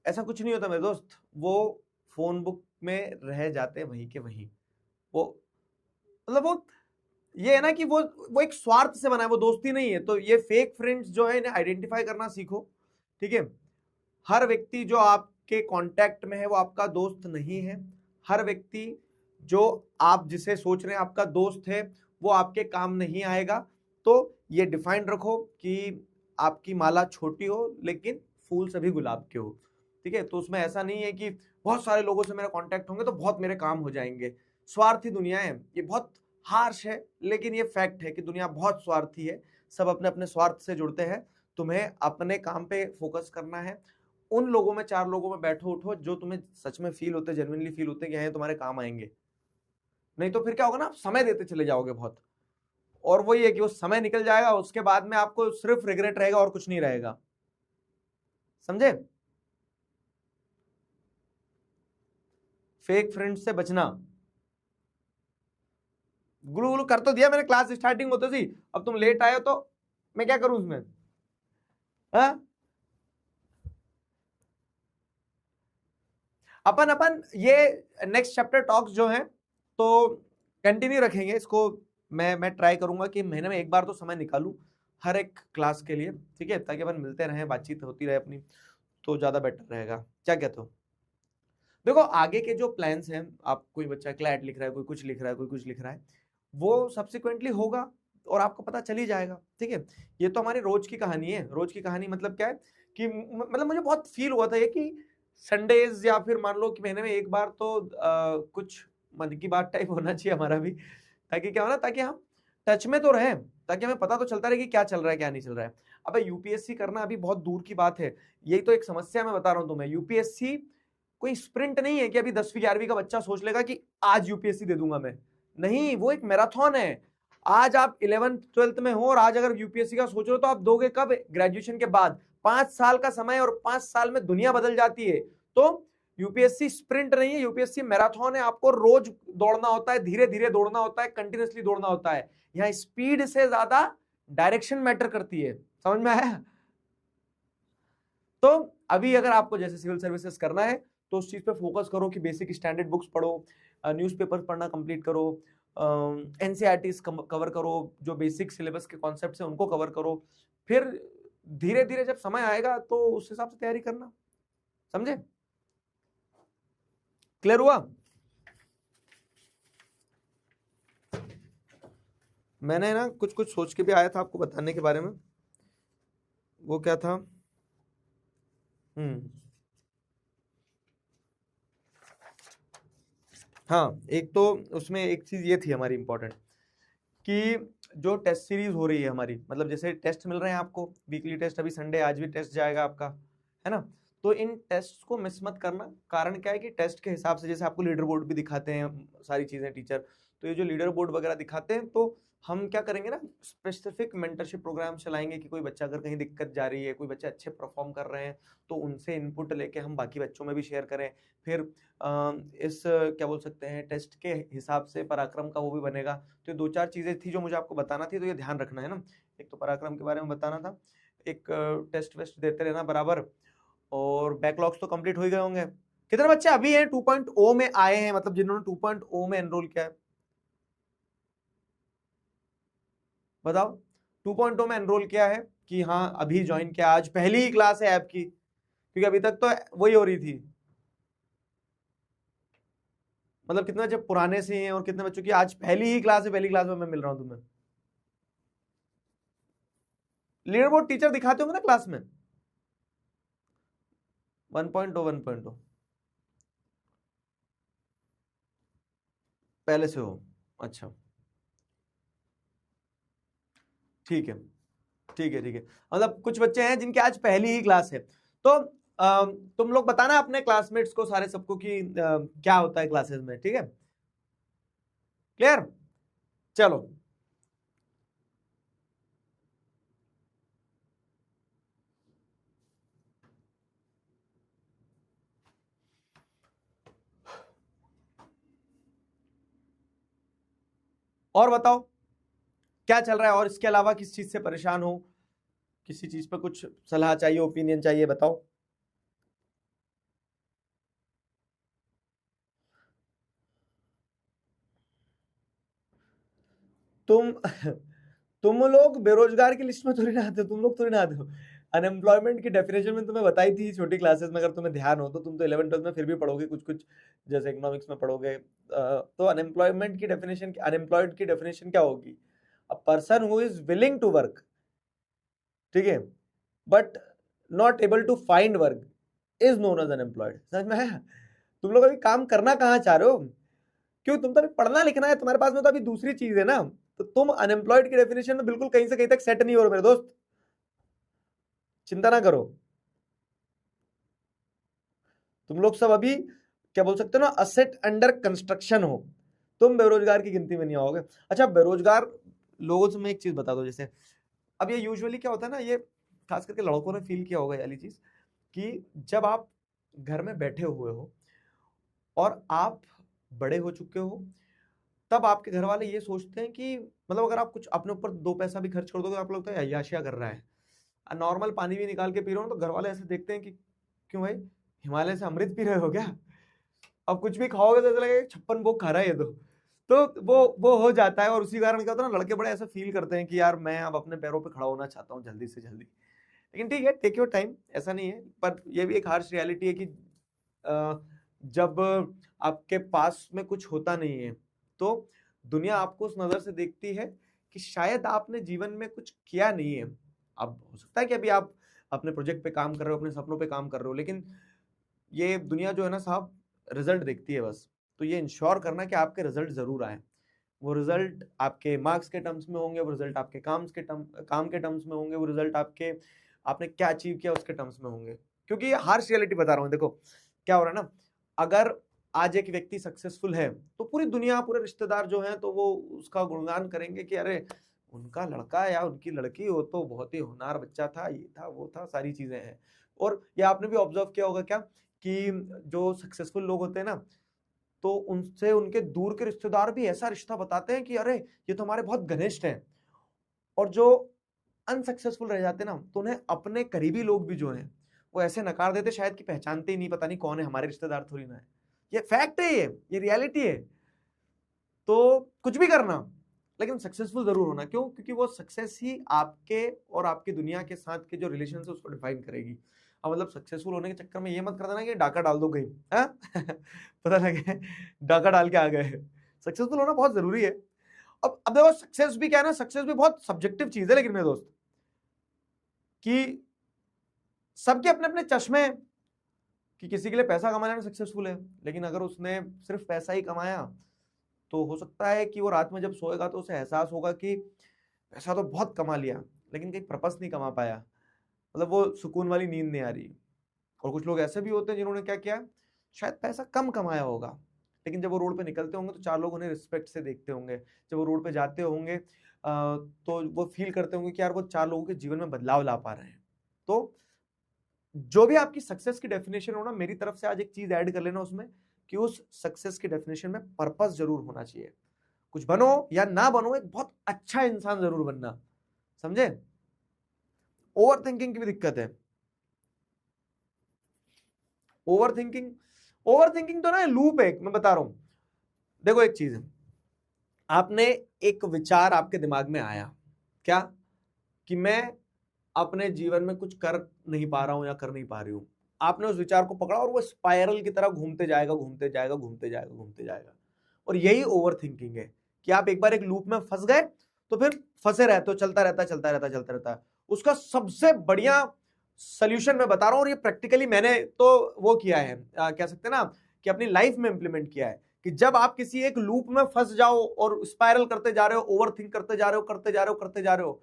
ऐसा कुछ नहीं होता मेरे दोस्त, वो फोन बुक में रह जाते हैं वहीं के वहीं। वो मतलब वो ये है ना कि वो एक स्वार्थ से बना है, वो दोस्ती नहीं है। तो ये फेक फ्रेंड्स जो है, इन्हें आइडेंटिफाई करना सीखो। ठीक है? हर व्यक्ति जो आपके कांटेक्ट में है वो आपका दोस्त नहीं है। हर व्यक्ति जो आप जिसे सोच रहे हैं आपका दोस्त है, वो आपके काम नहीं आएगा। तो ये डिफाइन रखो कि आपकी माला छोटी हो लेकिन फूल सभी गुलाब के हो। ठीक है? तो उसमें ऐसा नहीं है कि बहुत सारे लोगों से मेरा कांटेक्ट होंगे तो बहुत मेरे काम हो जाएंगे। स्वार्थी दुनिया है, ये बहुत हार्श है लेकिन ये फैक्ट है कि दुनिया बहुत स्वार्थी है। सब अपने अपने स्वार्थ से जुड़ते हैं। तुम्हें अपने काम पे फोकस करना है। उन लोगों में, 4 लोगों में बैठो उठो जो तुम्हें सच में फील होते, जेन्युइनली फील होते कि हाँ तुम्हारे काम आएंगे। नहीं तो फिर क्या होगा ना, आप समय देते चले जाओगे बहुत, और वो ये कि वो समय निकल जाएगा, उसके बाद में आपको सिर्फ रिग्रेट रहेगा और कुछ नहीं रहेगा। समझे? फेक फ्रेंड से बचना। गुलू गुलू कर तो दिया मैंने, क्लास स्टार्टिंग होते थी, अब तुम लेट आए हो तो मैं क्या करूं उसमें? हाँ? अपन अपन ये नेक्स्ट चैप्टर टॉक्स जो है तो कंटिन्यू रखेंगे इसको। मैं ट्राई करूंगा कि महीने में एक बार तो समय निकालूं हर एक क्लास के लिए। ठीक है? ताकि अपन मिलते रहें, बातचीत होती रहे अपनी, तो ज्यादा बेटर रहेगा। क्या कहते हो? देखो आगे के जो प्लान्स हैं, आप कोई बच्चा क्लैट लिख रहा है, कोई कुछ लिख रहा है, कोई कुछ लिख रहा है, वो सब्सिक्वेंटली होगा और आपको पता चल ही जाएगा। ठीक है? ये तो हमारी रोज की कहानी है। रोज की कहानी मतलब क्या है कि मतलब मुझे बहुत फील हुआ था ये कि संडेज या फिर मान लो कि महीने में एक बार तो कुछ मन की बात टाइप होना चाहिए हमारा भी, ताकि क्या हो ना, ताकि हम टच में तो रहें, ताकि हमें पता तो चलता रहे कि क्या चल रहा है क्या नहीं चल रहा है। अब यूपीएससी करना अभी बहुत दूर की बात है। यही तो एक समस्या मैं बता रहा हूं तुम्हें। यूपीएससी कोई स्प्रिंट नहीं है कि अभी 10वीं 11वीं का बच्चा सोच लेगा कि आज यूपीएससी दे दूंगा मैं। नहीं, वो एक मैराथन है। आज आप 11th 12th में हो और आज अगर यूपीएससी का सोच रहे हो तो आप दोगे कब? ग्रेजुएशन के बाद। 5 साल का समय, और 5 साल में दुनिया बदल जाती है। तो यूपीएससी स्प्रिंट नहीं है, यूपीएससी मैराथन है। आपको रोज दौड़ना होता है, धीरे धीरे दौड़ना होता है, कंटिन्यूअसली दौड़ना होता है। यहाँ स्पीड से ज्यादा डायरेक्शन मैटर करती है। समझ में आया? तो अभी अगर आपको जैसे सिविल सर्विसेज करना है तो उस चीज पे फोकस करो कि बेसिक स्टैंडर्ड बुक्स पढ़ो, न्यूज़पेपर पढ़ना कंप्लीट करो, एनसीईआरटी कवर करो, जो बेसिक सिलेबस के कॉन्सेप्ट्स हैं उनको कवर करो। फिर धीरे धीरे जब समय आएगा तो उस हिसाब से तैयारी करना। समझे? क्लियर हुआ? मैंने ना कुछ कुछ सोच के भी आया था आपको बताने के बारे में। वो क्या था? हम्म हाँ, एक तो उसमें एक चीज ये थी हमारी इंपॉर्टेंट, कि जो टेस्ट सीरीज हो रही है हमारी, मतलब जैसे टेस्ट मिल रहे हैं आपको, वीकली टेस्ट, अभी संडे आज भी टेस्ट जाएगा आपका, है ना? तो इन टेस्ट को मिस मत करना। कारण क्या है कि टेस्ट के हिसाब से जैसे आपको लीडर बोर्ड भी दिखाते हैं सारी चीजें टीचर, तो ये जो लीडर बोर्ड वगैरह दिखाते हैं, तो हम क्या करेंगे ना, स्पेसिफिक मेंटरशिप प्रोग्राम चलाएंगे कि कोई बच्चा अगर कहीं दिक्कत जा रही है, कोई बच्चे अच्छे परफॉर्म कर रहे हैं, तो उनसे इनपुट लेके हम बाकी बच्चों में भी शेयर करें। फिर इस क्या बोल सकते हैं, टेस्ट के हिसाब से पराक्रम का वो भी बनेगा। तो ये 2-4 चीजें थी जो मुझे आपको बताना थी, तो ये ध्यान रखना है ना। एक तो पराक्रम के बारे में बताना था, एक टेस्ट वेस्ट देते रहना बराबर, और बैकलॉग्स तो कंप्लीट हो ही गए होंगे। कितने बच्चे अभी हैं 2.0 में आए हैं, मतलब जिन्होंने 2.0 में एनरोल किया है, बताओ 2.0 में एनरोल किया है कि हाँ अभी ज्वाइन किया, आज पहली ही क्लास है ऐप की, क्योंकि अभी तक तो वही हो रही थी। मतलब कितने बच्चे पुराने से हैं और कितने बच्चों की आज पहली ही क्लास है, पहली क्लास में मैं मिल रहा हूं तुम्हें। लीडर बोर्ड टीचर दिखाते होंगे ना क्लास में 1.0 1.0 पहले से हो, अच्छा ठीक है ठीक है ठीक है। मतलब कुछ बच्चे हैं जिनके आज पहली ही क्लास है, तो तुम लोग बताना अपने क्लासमेट्स को सारे सबको कि क्या होता है क्लासेस में, ठीक है, क्लियर, चलो। और बताओ क्या चल रहा है, और इसके अलावा किस चीज से परेशान हो, किसी चीज पर कुछ सलाह चाहिए, ओपिनियन चाहिए, बताओ। तुम तुम लोग बेरोजगार की लिस्ट में थोड़ी ना आते हो, तुम लोग थोड़ी ना आते हो। अनएम्प्लॉयमेंट की डेफिनेशन में तुम्हें बताई थी छोटी क्लासेस में, अगर तुम्हें ध्यान हो तो तुम तो 11th 12th में फिर भी पढ़ोगे कुछ कुछ, जैसे इकोनॉमिक्स में पढ़ोगे। तो अनएम्प्लॉयमेंट की डेफिनेशन, अनएम्प्लॉयड की डेफिनेशन क्या होगी? A person who is willing to work, ठीक है, but not able to find work is known as unemployed. समझ में आया? तुम लोग अभी काम करना कहाँ चाह रहे हो? क्यों, तुम तो अभी पढ़ना लिखना है, तुम्हारे पास में तो अभी दूसरी चीज है ना। तो तुम अनएम्प्लॉयड की डेफिनेशन में बिल्कुल कहीं से कहीं तक सेट नहीं हो रहे मेरे दोस्त, चिंता ना करो। तुम लोग सब अभी क्या बोल सकते हो ना, असेट अंडर कंस्ट्रक्शन हो, तुम बेरोजगार की गिनती में नहीं आओगे। अच्छा, बेरोजगार लोगों से मैं एक चीज बता दो, जैसे अब ये यूजुअली क्या होता है ना, ये खास करके लड़कों ने फील किया होगा ये वाली चीज, कि जब आप घर में बैठे हुए हो और आप बड़े हो चुके हो, तब आपके घर वाले ये सोचते हैं कि मतलब अगर आप कुछ अपने ऊपर दो पैसा भी खर्च कर दोगे, आप लगता है अय्याशिया कर रहा है। नॉर्मल पानी भी निकाल के पी रहे हो तो घर वाले ऐसे देखते हैं कि क्यों भाई, हिमालय से अमृत पी रहे हो क्या? अब कुछ भी खाओगे तो ऐसा लगेगा 56 भोग खा रहा है ये तो वो हो जाता है। और उसी कारण क्या होता है ना, लड़के बड़े ऐसा फील करते हैं कि यार मैं अब अपने पैरों पे खड़ा होना चाहता हूँ जल्दी से जल्दी। लेकिन ठीक है, टेक योर टाइम, ऐसा नहीं है, पर ये भी एक हार्श रियलिटी है कि जब आपके पास में कुछ होता नहीं है तो दुनिया आपको उस नजर से देखती है कि शायद आपने जीवन में कुछ किया नहीं है। अब हो सकता है कि अभी आप अपने प्रोजेक्ट पे काम कर रहे हो, अपने सपनों पे काम कर रहे हो, लेकिन ये दुनिया जो है ना साहब, रिजल्ट देखती है बस। तो ये इंश्योर करना कि आपके रिजल्ट जरूर आए। वो रिजल्ट आपके मार्क्स के टर्म्स में होंगे, वो रिजल्ट आपके काम के टर्म्स में होंगे, वो रिजल्ट आपके आपने क्या अचीव किया उसके टर्म्स में होंगे। क्योंकि ये हार्श रियलिटी बता रहा हूँ, देखो क्या हो रहा है ना, अगर आज एक व्यक्ति सक्सेसफुल है तो पूरी दुनिया, पूरे रिश्तेदार जो हैं तो वो उसका गुणगान करेंगे कि अरे उनका लड़का या उनकी लड़की हो तो बहुत ही होनहार बच्चा था, ये था वो था, सारी चीजें हैं। और ये आपने भी ऑब्जर्व किया होगा क्या कि जो सक्सेसफुल लोग होते हैं ना, तो उनसे उनके दूर के रिश्तेदार भी ऐसा रिश्ता बताते हैं कि अरे ये तो हमारे बहुत घनिष्ठ हैं। और जो अनसक्सेसफुल रह जाते हैं ना, तो उन्हें अपने करीबी लोग भी जो हैं वो ऐसे नकार देते शायद कि पहचानते ही नहीं, पता नहीं कौन है, हमारे रिश्तेदार थोड़ी ना है। ये फैक्ट है, ये रियलिटी है। तो कुछ भी करना, लेकिन सक्सेसफुल जरूर होना। क्यों? क्योंकि वो सक्सेस ही आपके और आपकी दुनिया के साथ के जो रिलेशन है उसको डिफाइन करेगी। अब मतलब सक्सेसफुल होने के चक्कर में ये मत कर देना कि डाका डाल दो कहीं, हाँ? पता लगे डाका डाल के आ गए। सक्सेसफुल होना बहुत जरूरी है। अब देखो सक्सेस भी क्या है ना, सक्सेस भी बहुत सब्जेक्टिव चीज है, लेकिन मेरे दोस्त कि सबके अपने अपने चश्मे हैं, कि किसी के लिए पैसा कमाने में सक्सेसफुल है, लेकिन अगर उसने सिर्फ पैसा ही कमाया तो हो सकता है कि वो रात में जब सोएगा तो उसे एहसास होगा कि पैसा तो बहुत कमा लिया लेकिन कहीं पर्पस नहीं कमा पाया, मतलब वो सुकून वाली नींद नहीं आ रही। और कुछ लोग ऐसे भी होते हैं जिन्होंने क्या किया, शायद पैसा कम कमाया होगा, लेकिन जब वो रोड पे निकलते होंगे तो चार लोग उन्हें रिस्पेक्ट से देखते होंगे। जब वो रोड पे जाते होंगे तो वो फील करते होंगे कि यार वो चार लोगों के जीवन में बदलाव ला पा रहे हैं। तो जो भी आपकी सक्सेस की डेफिनेशन हो ना, मेरी तरफ से आज एक चीज ऐड कर लेना उसमें, कि उस सक्सेस की डेफिनेशन में पर्पस जरूर होना चाहिए। कुछ बनो या ना बनो, एक बहुत अच्छा इंसान जरूर बनना, समझे? ओवर थिंकिंग की भी दिक्कत है। ओवर थिंकिंग तो ना लूप है, मैं बता रहा हूं। देखो एक चीज है, आपने एक विचार आपके दिमाग में आया क्या, कि मैं अपने जीवन में कुछ कर नहीं पा रहा हूं या कर नहीं पा रही हूं। आपने उस विचार को पकड़ा और वो स्पाइरल की तरह घूमते जाएगा, घूमते जाएगा, घूमते जाएगा, घूमते जाएगा। और यही ओवर थिंकिंग है, कि आप एक बार एक लूप में फंस गए तो फिर फंसे रहते हो, चलता रहता है, चलता रहता है, चलता रहता है। उसका सबसे बढ़िया सोल्यूशन मैं बता रहा हूं, और ये प्रैक्टिकली मैंने तो वो किया है, कह सकते हैं ना कि अपनी लाइफ में इंप्लीमेंट किया है, कि जब आप किसी एक लूप में फंस जाओ और स्पाइरल करते जा रहे हो, ओवर थिंक करते जा रहे हो, करते जा रहे हो, करते जा रहे हो,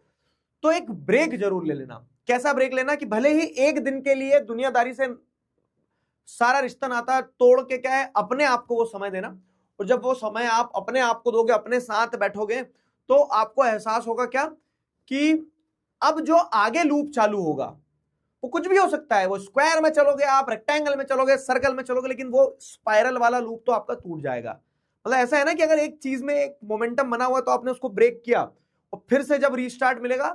तो एक ब्रेक जरूर ले लेना। कैसा ब्रेक लेना, कि भले ही एक दिन के लिए दुनियादारी से सारा रिश्ता नाता तोड़ के क्या है, अपने आप को वो समय देना। और जब वो समय आप अपने आप को दोगे, अपने साथ बैठोगे, तो आपको एहसास होगा क्या, कि अब जो आगे लूप चालू होगा वो कुछ भी हो सकता है। वो स्क्वायर में चलोगे आप, रेक्टेंगल में चलोगे, सर्कल में चलोगे, लेकिन वो स्पाइरल वाला लूप तो आपका टूट जाएगा। मतलब ऐसा है ना कि अगर एक चीज में एक मोमेंटम बना हुआ है तो आपने उसको ब्रेक किया, और फिर से जब रीस्टार्ट मिलेगा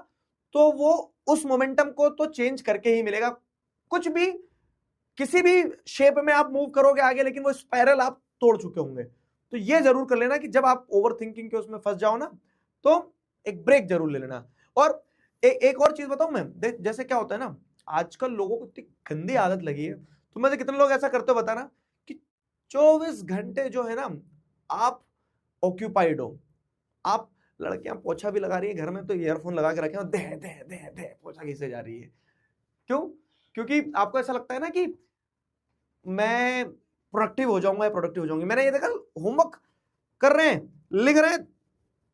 तो वो उस मोमेंटम को तो चेंज करके ही मिलेगा। कुछ भी किसी भी शेप में आप मूव करोगे आगे, लेकिन वो स्पाइरल आप तोड़ चुके होंगे। तो ये जरूर कर लेना कि जब आप ओवर थिंकिंग के उसमें फंस जाओ ना, तो एक ब्रेक जरूर ले लेना। और एक और चीज बताऊं मैं, जैसे क्या होता है ना, आजकल लोगों को इतनी गंदी आदत लगी है, तो में से कितने लोग ऐसा करते हो बताना, कि 24 घंटे जो है ना आप ऑक्यूपाइड हो। आप लड़कियां पोछा भी लगा रही है घर में तो ईयरफोन लगा के रखे हो, दे दे दे दे पोछा घिसे जा रही है। क्यों? क्योंकि आपको ऐसा लगता है ना कि मैं प्रोडक्टिव हो जाऊंगा, प्रोडक्टिव हो जाऊंगी। मैंने ये देखा, होमवर्क कर रहे हैं, लिख रहे हैं,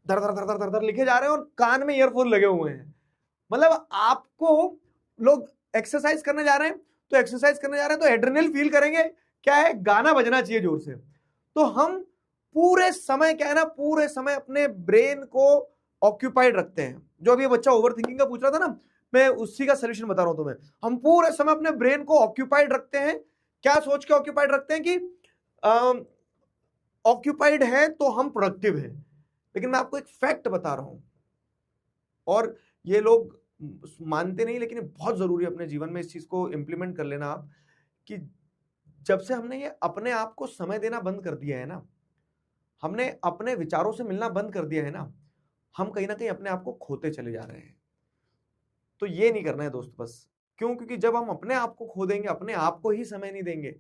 धर धर धर धर धर लिखे जा रहे हैं, और कान में ईयरफोन लगे हुए हैं। मतलब आपको लोग एक्सरसाइज करने जा रहे हैं, तो एक्सरसाइज करने जा रहे हैं तो एड्रेनल फील करेंगे, क्या है, गाना बजना चाहिए जोर से। तो हम पूरे समय क्या है ना, पूरे समय अपने ब्रेन को ऑक्यूपाइड रखते हैं। जो अभी बच्चा ओवर थिंकिंग का पूछ रहा था ना, मैं उसी का सोल्यूशन बता रहा हूं तुम्हें। हम पूरे समय अपने ब्रेन को ऑक्यूपाइड रखते हैं। क्या सोच के ऑक्यूपाइड रखते हैं, कि ऑक्यूपाइड है तो हम प्रोडक्टिव हैं। लेकिन मैं आपको एक फैक्ट बता रहा हूं, और ये लोग मानते नहीं, लेकिन बहुत जरूरी है अपने जीवन में इस चीज को इंप्लीमेंट कर लेना आप, कि जब से हमने ये अपने आप को समय देना बंद कर दिया है ना, हमने अपने विचारों से मिलना बंद कर दिया है ना, हम कहीं ना कहीं अपने आप को खोते चले जा रहे हैं। तो ये नहीं करना है दोस्त बस। क्यों? क्योंकि जब हम अपने आप को खो देंगे, अपने आप को ही समय नहीं देंगे,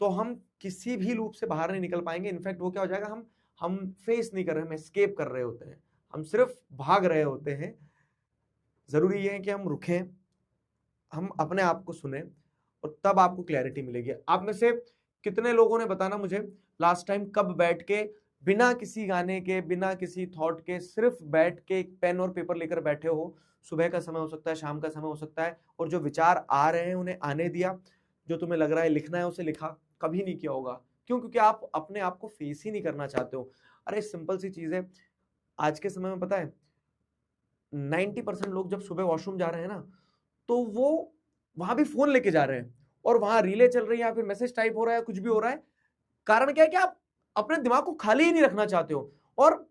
तो हम किसी भी लूप से बाहर नहीं निकल पाएंगे। इनफैक्ट वो क्या हो जाएगा, हम फेस नहीं कर रहे, हम एस्केप कर रहे होते हैं, हम सिर्फ भाग रहे होते हैं। जरूरी ये है कि हम रुकें, हम अपने आप को सुने, और तब आपको क्लैरिटी मिलेगी। आप में से कितने लोगों ने, बताना मुझे, लास्ट टाइम कब बैठ के बिना किसी गाने के, बिना किसी थॉट के, सिर्फ बैठ के एक पेन और पेपर लेकर बैठे हो। सुबह का समय हो सकता है, शाम का समय हो सकता है, और जो विचार आ रहे हैं उन्हें आने दिया, जो तुम्हें लग रहा है लिखना है उसे लिखा। कभी नहीं किया होगा। क्यों? क्योंकि आप अपने आप को फेस ही नहीं करना चाहते हो। अरे सिंपल सी चीज है, आज के समय में पता है 90% लोग जब सुबह वॉशरूम जा रहे हैं ना, तो वो वहां भी फोन लेके जा रहे हैं, और वहां रीले चल रही है, या फिर मैसेज टाइप हो रहा है, कुछ भी हो रहा है। कारण क्या है, कि आप अपने दिमाग को खाली ही नहीं रखना चाहते हो। और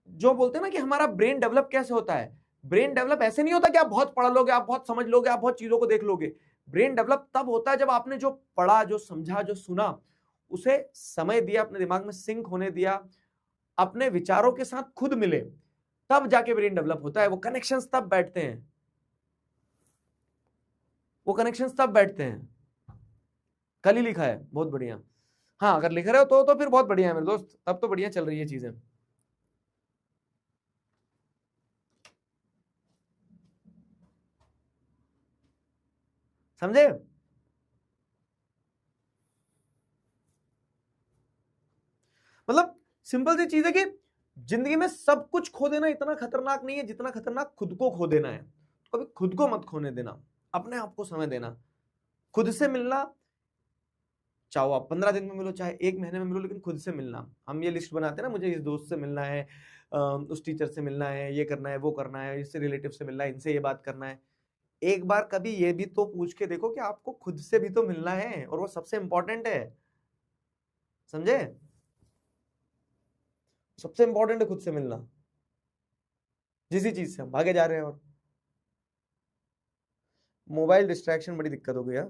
जो बोलते हैं ना कि हमारा ब्रेन डेवलप कैसे होता है, ब्रेन डेवलप ऐसे नहीं होता कि आप बहुत पढ़ लोगे, आप बहुत समझ लोगे, आप बहुत चीजों को देख लोगे। ब्रेन डेवलप तब होता है जब आपने जो पढ़ा, जो समझा, जो सुना, उसे समय दिया, अपने दिमाग में सिंक होने दिया, अपने विचारों के साथ खुद मिले, तब जाके ब्रेन डेवलप होता है। वो कनेक्शंस तब बैठते हैं, वो कनेक्शंस तब बैठते हैं। कल ही लिखा है, बहुत बढ़िया। हाँ, अगर लिख रहे हो तो फिर बहुत बढ़िया है मेरे दोस्त, तब तो बढ़िया चल रही है चीजें। समझे? मतलब सिंपल सी चीज है कि जिंदगी में सब कुछ खो देना इतना खतरनाक नहीं है जितना खतरनाक खुद को खो देना है। तो कभी खुद को मत खोने देना, अपने आप को समय देना, खुद से मिलना। चाहो आप 15 दिन में मिलो, चाहे 1 महीने में मिलो, लेकिन खुद से मिलना। हम ये लिस्ट बनाते हैं ना, मुझे इस दोस्त से मिलना है, उस टीचर से मिलना है, ये करना है, वो करना है, इससे रिलेटिव से मिलना है, इनसे ये बात करना है। एक बार कभी ये भी तो पूछ के देखो कि आपको खुद से भी तो मिलना है, और वो सबसे इंपॉर्टेंट है। समझे? सबसे इंपॉर्टेंट है खुद से मिलना, जिस चीज से हम भागे जा रहे हैं। और मोबाइल डिस्ट्रैक्शन बड़ी दिक्कत हो गई है।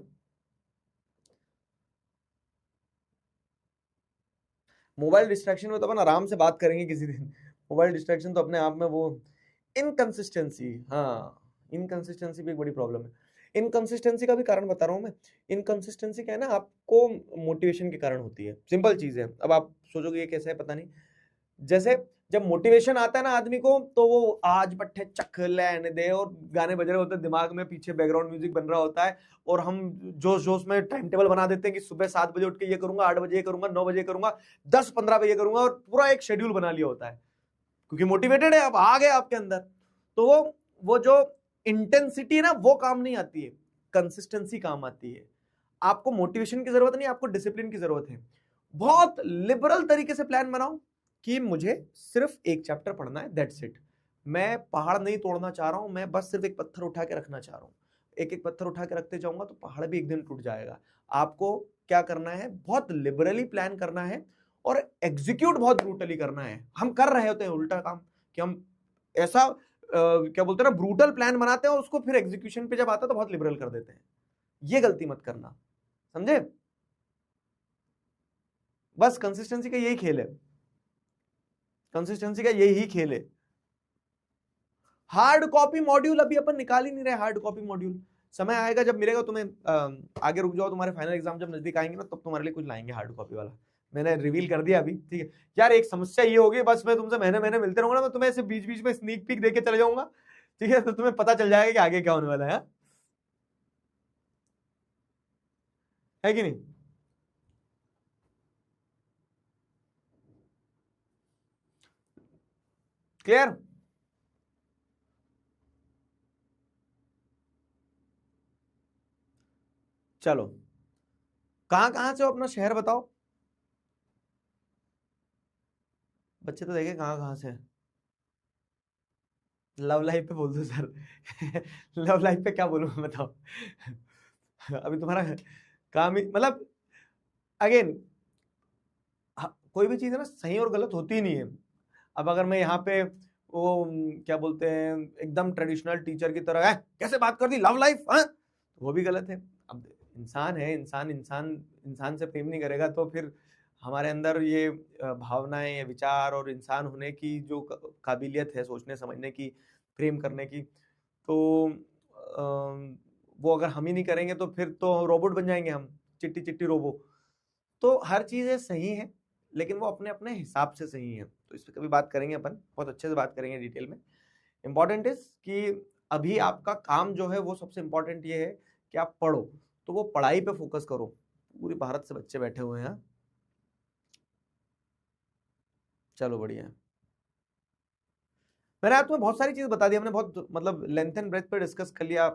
मोबाइल डिस्ट्रैक्शन में तो अपन आराम से बात करेंगे किसी दिन। मोबाइल डिस्ट्रैक्शन तो अपने आप में वो इनकंसिस्टेंसी, हाँ इनकंसिस्टेंसी भी एक बड़ी प्रॉब्लम है। इनकंसिस्टेंसी का भी कारण बता रहा हूं मैं। इनकंसिस्टेंसी क्या है ना, आपको मोटिवेशन के कारण होती है, सिंपल चीज है। अब आप सोचोगे ये कैसे है, पता नहीं। जैसे जब मोटिवेशन आता है ना आदमी को, तो वो आज पट्टे चख लेने दे और गाने बज रहे होते हैं दिमाग में, पीछे बैकग्राउंड म्यूजिक बन रहा होता है, और हम जोश जोश में टाइम टेबल बना देते हैं कि सुबह 7 बजे उठ के ये करूंगा, 8 बजे ये करूंगा, 9 बजे करूंगा, 10-15 बजे करूंगा, और पूरा एक शेड्यूल बना लिया होता है क्योंकि मोटिवेटेड है, अब आ गया आपके अंदर। तो वो जो इंटेंसिटी है ना, वो काम नहीं आती है, कंसिस्टेंसी काम आती है। आपको मोटिवेशन की जरूरत नहीं, आपको डिसिप्लिन की जरूरत है। बहुत लिबरल तरीके से प्लान बनाओ कि मुझे सिर्फ एक चैप्टर पढ़ना है, दैट्स इट। मैं पहाड़ नहीं तोड़ना चाह रहा हूं, मैं बस सिर्फ एक पत्थर उठा के रखना चाह रहा हूं। एक एक पत्थर उठा के रखते जाऊंगा तो पहाड़ भी एक दिन टूट जाएगा। आपको क्या करना है, बहुत लिबरली प्लान करना है और एग्जीक्यूट बहुत ब्रूटली करना है। हम कर रहे होते हैं उल्टा काम, कि हम ऐसा क्या बोलते हैं ना, ब्रूटल प्लान बनाते हैं और उसको फिर एग्जीक्यूशन पे जब आता है तो बहुत लिबरल कर देते हैं। ये गलती मत करना, समझे? बस कंसिस्टेंसी का यही खेल है, कंसिस्टेंसी का यही खेल है। हार्ड कॉपी मॉड्यूल अभी अपन निकाल ही नहीं रहे। हार्ड कॉपी मॉड्यूल समय आएगा जब मिलेगा तुम्हें, आगे रुक जाओ, तुम्हारे फाइनल एग्जाम जब नजदीक आएंगे ना, तब तुम्हारे लिए कुछ लाएंगे हार्ड कॉपी वाला। मैंने रिवील कर दिया अभी, ठीक है यार। एक समस्या ये होगी, बस मैं तुमसे महीने महीने मिलते रहूंगा ना, मैं तुम्हें ऐसे बीच बीच में स्नीक पीक देके चले जाऊंगा, ठीक है, तो तुम्हें पता चल जाएगा कि आगे क्या होने वाला है कि नहीं? क्लियर? चलो, कहां कहां से हो, अपना शहर बताओ। बच्चे तो देखे कहां कहां से। लव लाइफ पे बोल दो सर। लव लाइफ पे क्या बोलूं मैं, बताओ। अभी तुम्हारा काम ही मतलब, अगेन कोई भी चीज है ना, सही और गलत होती ही नहीं है। अब अगर मैं यहाँ पे वो क्या बोलते हैं, एकदम ट्रेडिशनल टीचर की तरह है कैसे बात कर दी लव लाइफ, हाँ, तो वो भी गलत है। अब इंसान है, इंसान इंसान इंसान से प्रेम नहीं करेगा तो फिर हमारे अंदर ये भावनाएं, ये विचार और इंसान होने की जो काबिलियत है, सोचने समझने की, प्रेम करने की, तो वो अगर हम ही नहीं करेंगे तो फिर तो रोबोट बन जाएंगे हम, चिट्टी चिट्टी रोबो। तो हर चीजें सही है, लेकिन वो अपने अपने हिसाब से सही है। तो इस पर कभी बात करेंगे अपन, बहुत अच्छे से बात करेंगे डिटेल में। इंपॉर्टेंट इज कि अभी आपका काम जो है वो सबसे इंपॉर्टेंट ये है कि आप पढ़ो, तो वो पढ़ाई पे फोकस करो। पूरी भारत से बच्चे बैठे हुए हैं। चलो बढ़िया है। मैंने आज तुम्हें बहुत सारी चीज बता दी, हमने बहुत मतलब लेंथ एंड ब्रेथ पे डिस्कस कर लिया।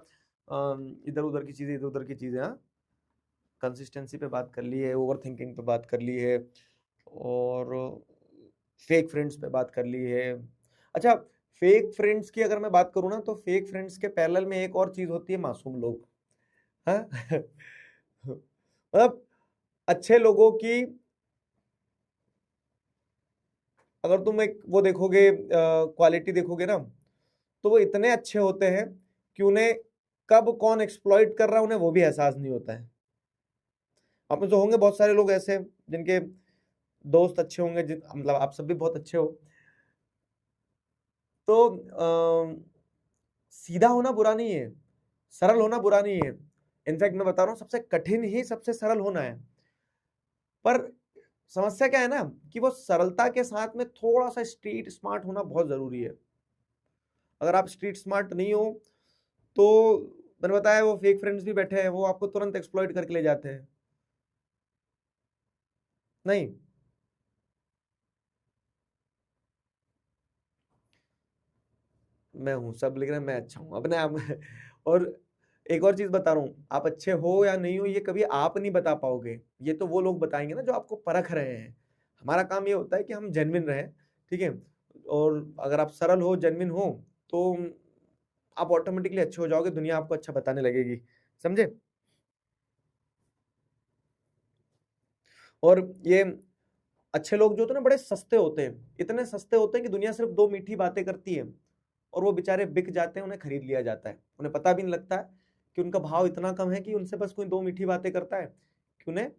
इधर उधर की चीजें, इधर उधर की चीजें, हाँ, कंसिस्टेंसी पे बात कर ली है, ओवर थिंकिंग पे बात कर ली है, और फेक फ्रेंड्स पे बात कर ली है। अच्छा, फेक फ्रेंड्स की अगर मैं बात करूं ना, तो फेक फ्रेंड्स के पैरेलल में एक और चीज होती है, मासूम लोग। हाँ। मतलब अच्छे लोगों की अगर तुम एक वो देखोगे, क्वालिटी देखोगे ना, तो वो इतने अच्छे होते हैं कि उन्हें कब कौन एक्सप्लॉइट कर रहा है उन्हें वो भी एहसास नहीं होता है। आप में तो होंगे बहुत सारे लोग ऐसे जिनके दोस्त अच्छे होंगे, मतलब आप सब भी बहुत अच्छे हो। तो सीधा होना बुरा नहीं है, सरल होना बुरा नहीं है। इनफैक्ट मैं बता रहा हूं, सबसे कठिन ही सबसे सरल होना है। पर समस्या क्या है ना, कि वो सरलता के साथ में थोड़ा सा स्ट्रीट स्मार्ट होना बहुत जरूरी है। अगर आप स्ट्रीट स्मार्ट नहीं हो तो मैंने बताया, वो फेक फ्रेंड्स भी बैठे हैं, वो आपको तुरंत एक्सप्लॉइट करके ले जाते हैं। नहीं, मैं हूं सब, लेकिन मैं अच्छा हूं अपने आप में। और एक और चीज बता रहा हूं, आप अच्छे हो या नहीं हो ये कभी आप नहीं बता पाओगे, ये तो वो लोग बताएंगे ना जो आपको परख रहे हैं। हमारा काम ये होता है कि हम जेन्युइन रहें, ठीक है। और अगर आप सरल हो, जेन्युइन हो, तो आप ऑटोमेटिकली अच्छे हो जाओगे, दुनिया आपको अच्छा बताने लगेगी, समझे? और ये अच्छे लोग जो होते हैं ना, बड़े सस्ते होते हैं, इतने सस्ते होते हैं कि दुनिया सिर्फ दो मीठी बातें करती है और वो बेचारे बिक जाते हैं, उन्हें खरीद लिया जाता है, उन्हें पता भी नहीं लगता है कि उनका भाव इतना कम है कि उनसे बस कोई दो मीठी बातें करता है कि उन्हें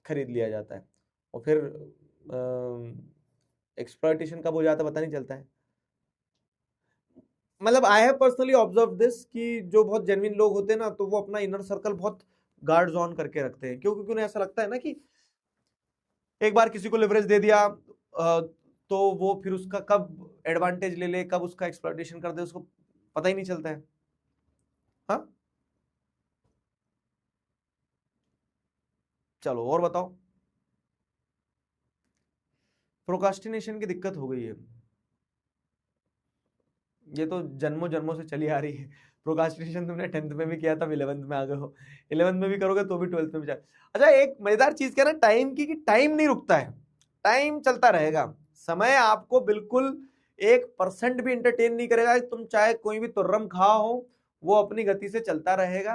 खरीद लिया जाता है, और फिर एक्सप्लॉयटेशन कब हो जाता है पता नहीं चलता है। मतलब I have personally observe this कि जो बहुत जेन्युइन लोग होते हैं ना, तो वो अपना इनर सर्कल बहुत गार्ड्स ऑन करके रखते हैं, क्योंकि उन्हें ऐसा लगता है ना कि एक बार किसी को लिवरेज दे दिया तो वो फिर उसका कब एडवांटेज ले ले, कब उसका एक्सप्लॉयटेशन कर दे, उसको पता ही नहीं चलता है। हाँ, चलो और बताओ। प्रोकास्टिनेशन की दिक्कत हो गई है, ये तो जन्मों जन्मों से चली आ रही है। प्रोकास्टिनेशन तुमने 10th में भी किया था, 11th में आ गए हो, 11th में भी करोगे तो भी 12th में भी जाए। अच्छा, एक मजेदार चीज क्या है ना टाइम की, कि टाइम नहीं रुकता है, टाइम चलता रहेगा। समय आपको बिल्कुल 1% भी इंटरटेन नहीं करेगा। तुम चाहे कोई भी तुर्रम खा हो, वो अपनी गति से चलता रहेगा।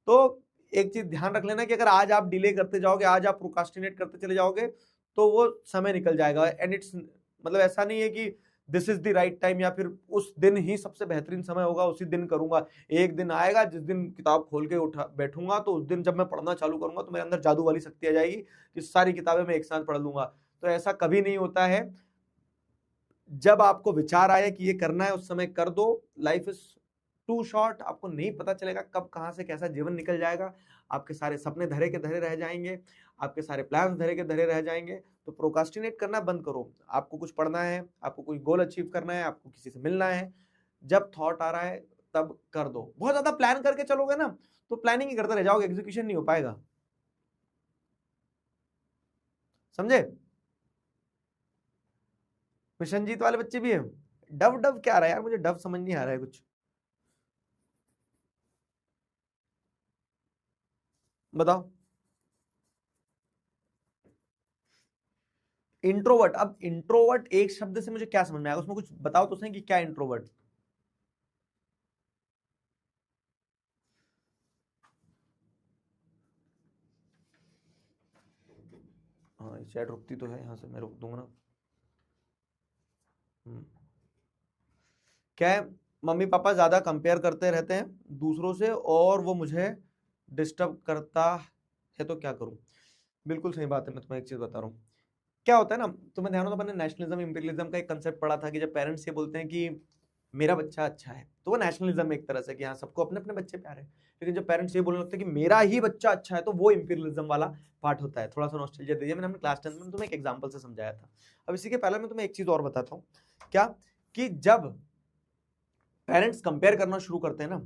तो एक चीज ध्यान रख लेना कि अगर आज आप डिले करते जाओगे, आज आप प्रोकास्टिनेट करते चले जाओगे, तो वो समय निकल जाएगा। एंड इट्स मतलब ऐसा नहीं है कि this is the right time, या फिर उस दिन ही सबसे बेहतरीन समय होगा उसी दिन करूंगा। एक दिन आएगा जिस दिन किताब खोल के उठा बैठूंगा, तो उस दिन जब मैं पढ़ना चालू करूंगा तो मेरे अंदर जादू वाली शक्ति आ जाएगी कि सारी किताबें मैं एक साथ पढ़ लूंगा। तो ऐसा कभी नहीं होता है। जब आपको विचार आए कि ये करना है, उस समय कर दो। लाइफ इज टू शॉर्ट, आपको नहीं पता चलेगा कब कहां से कैसा जीवन निकल जाएगा। आपके सारे सपने धरे के धरे रह जाएंगे, आपके सारे प्लान्स धरे के धरे रह जाएंगे। तो प्रोकास्टिनेट करना बंद करो। आपको कुछ पढ़ना है, आपको कोई गोल अचीव करना है, आपको किसी से मिलना है, जब थॉट आ रहा है तब कर दो। बहुत ज्यादा प्लान करके चलोगे ना, तो प्लानिंग ही करते रह जाओगे, एग्जीक्यूशन नहीं हो पाएगा। समझे? मिशनजीत वाले बच्चे भी है। डव डव क्या आ रहा है यार, मुझे डव समझ नहीं आ रहा है कुछ, बताओ। इंट्रोवर्ट, अब इंट्रोवर्ट एक शब्द से मुझे क्या समझ में आएगा, उसमें कुछ बताओ तो सही कि क्या इंट्रोवर्ट। हाँ, चैट रुकती तो है, यहाँ से मैं रोक दूंगा ना। क्या है, मम्मी पापा ज्यादा कंपेयर करते रहते हैं दूसरों से, और वो मुझे डिस्टर्ब करता है, तो क्या करूं। बिल्कुल सही बात है। मैं तुम्हें एक चीज बता रहा हूँ, क्या होता है ना, तुम्हें ध्यान हो तो, मैंने नेशनलिज्म इंपीरियलिज्म का एक कंसेप्ट पढ़ा था कि जब पेरेंट्स ये बोलते हैं कि मेरा बच्चा अच्छा है, तो वो नेशनलिज्म एक तरह से कि हाँ सबको अपने अपने बच्चे प्यारे हैं। लेकिन जब पेरेंट्स ये बोलने लगते हैं कि मेरा ही बच्चा अच्छा है, तो वो इंपीरियलिज्म वाला पार्ट होता है। थोड़ा सा नॉस्टैल्जिया दीजिए, मैंने अपने क्लास 10 में तुम्हें एक एग्जांपल से समझाया था। अब इसी के पहले मैं तुम्हें एक चीज और बताता हूँ। क्या, कि जब पेरेंट्स कंपेयर करना शुरू करते हैं ना,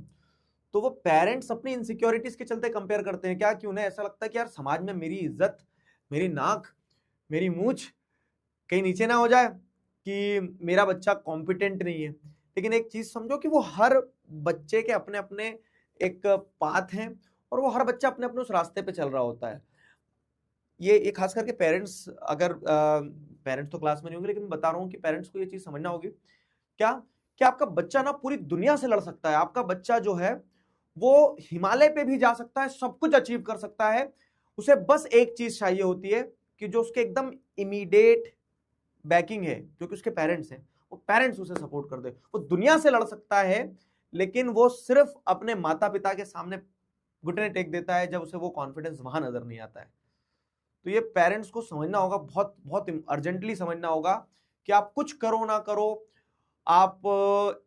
तो वो पेरेंट्स अपनी इनसिक्योरिटीज के चलते कंपेयर करते हैं। क्या, कि उन्हें ऐसा लगता है कि यार समाज में मेरी इज्जत, मेरी नाक, मेरी मूछ कहीं नीचे ना हो जाए, कि मेरा बच्चा कॉम्पिटेंट नहीं है। लेकिन एक चीज समझो कि वो हर बच्चे के अपने अपने एक पाथ हैं, और वो हर बच्चा अपने अपने उस रास्ते पे चल रहा होता है। ये खास करके पेरेंट्स, अगर पेरेंट्स तो क्लास में नहीं होंगे, लेकिन बता रहा हूँ कि पेरेंट्स को ये चीज समझना होगी। क्या, कि आपका बच्चा ना पूरी दुनिया से लड़ सकता है। आपका बच्चा जो है वो हिमालय पे भी जा सकता है, सब कुछ अचीव कर सकता है। उसे बस एक चीज चाहिए होती है, कि जो उसके एकदम इमीडिएट बैकिंग है, क्योंकि उसके पेरेंट्स हैं, वो पेरेंट्स उसे सपोर्ट कर दे। वो दुनिया से लड़ सकता है, लेकिन वो सिर्फ अपने माता पिता के सामने घुटने टेक देता है जब उसे वो कॉन्फिडेंस वहां नजर नहीं आता है। तो ये पेरेंट्स को समझना होगा, बहुत बहुत अर्जेंटली समझना होगा, कि आप कुछ करो ना करो, आप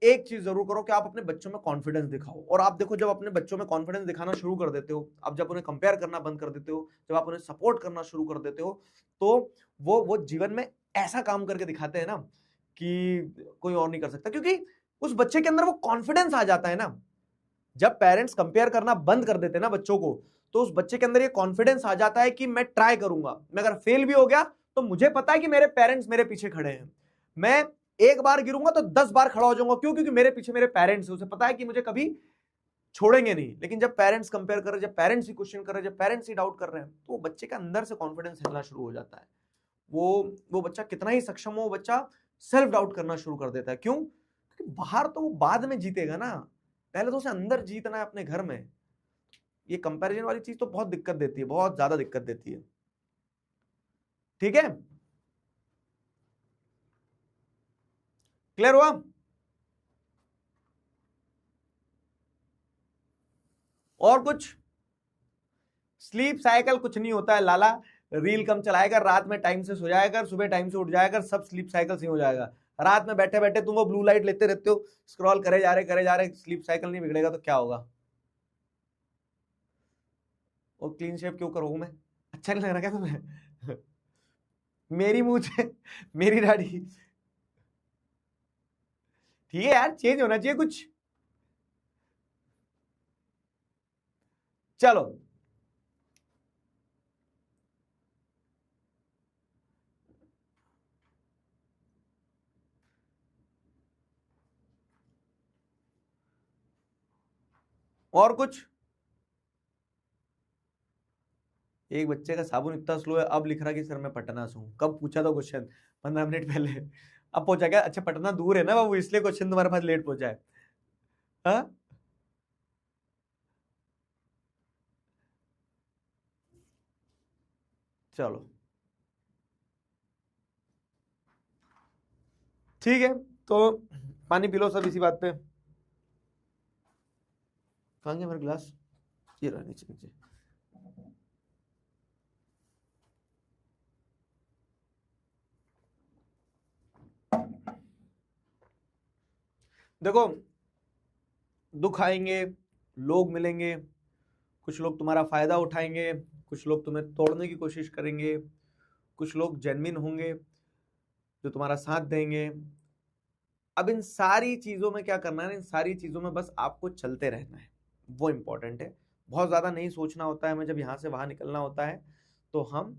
एक चीज जरूर करो, कि आप अपने बच्चों में कॉन्फिडेंस दिखाओ। और आप देखो, जब अपने बच्चों में कॉन्फिडेंस दिखाना शुरू कर देते हो, आप जब उन्हें कंपेयर करना बंद कर देते हो, जब आप उन्हें सपोर्ट करना शुरू कर देते हो, तो वो जीवन में ऐसा काम करके दिखाते हैं ना, कि कोई और नहीं कर सकता। क्योंकि उस बच्चे के अंदर वो कॉन्फिडेंस आ जाता है ना। जब पेरेंट्स कंपेयर करना बंद कर देते हैं ना बच्चों को, तो उस बच्चे के अंदर ये कॉन्फिडेंस आ जाता है कि मैं ट्राई करूंगा, मैं अगर फेल भी हो गया तो मुझे पता है कि मेरे पेरेंट्स मेरे पीछे खड़े हैं। मैं एक बार गिरूंगा तो 10 बार खड़ा हो जाऊंगा। क्यों? क्योंकि मेरे पीछे मेरे पेरेंट्स हैं, उसे पता है कि मुझे कभी छोड़ेंगे नहीं। लेकिन जब पेरेंट्स कंपेयर कर रहे हैं, जब पेरेंट्स ही क्वेश्चन कर रहे हैं, जब पेरेंट्स ही डाउट कर रहे हैं, तो बच्चे के अंदर से कॉन्फिडेंस हिलना शुरू हो जाता है। वो बच्चा कितना ही सक्षम हो, वो बच्चा सेल्फ डाउट करना शुरू कर देता है। क्यों? क्योंकि बाहर तो वो बाद में जीतेगा ना, पहले तो उसे अंदर जीतना है अपने घर में। ये कंपैरिजन वाली चीज तो बहुत दिक्कत देती है, बहुत ज्यादा दिक्कत देती है। ठीक है, क्लियर हुआ? और कुछ? स्लीप साइकिल कुछ नहीं होता है लाला, रील कम चलाएगा, रात में टाइम से सो जाएगा, सुबह टाइम से उठ जाएगा, सब स्लीप साइकिल से हो जाएगा। रात में बैठे बैठे तुम वो ब्लू लाइट लेते रहते हो, स्क्रॉल करे जा रहे, स्लीप साइकिल नहीं बिगड़ेगा तो क्या होगा? वो क्लीन शेव क्यों करूँ मैं? अच्छा नहीं लग रहा क्या तुम्हें? मेरी मूछ है, मेरी दाढ़ी। ठीक है यार, चेंज होना चाहिए कुछ। चलो और कुछ? एक बच्चे का साबुन इतना स्लो है, अब लिख रहा कि सर मैं पटना से हूँ। कब पूछा था क्वेश्चन? 15 मिनट पहले। अब पहुंचा क्या? अच्छा पटना दूर है ना बाबू, इसलिए क्वेश्चन तुम्हारे पास लेट पहुंचा है। हाँ चलो ठीक है, तो पानी पी लो सब इसी बात पे। कहाँ गया मेरा गिलास? ये रहा नीचे नीचे। देखो, दुख आएंगे, लोग मिलेंगे, कुछ लोग तुम्हारा फायदा उठाएंगे, कुछ लोग तुम्हें तोड़ने की कोशिश करेंगे, कुछ लोग जेन्युइन होंगे जो तुम्हारा साथ देंगे। अब इन सारी चीजों में क्या करना है, इन सारी चीजों में बस आपको चलते रहना है, वो इंपॉर्टेंट है। बहुत ज्यादा नहीं सोचना होता है। हमें जब यहां से वहां निकलना होता है तो हम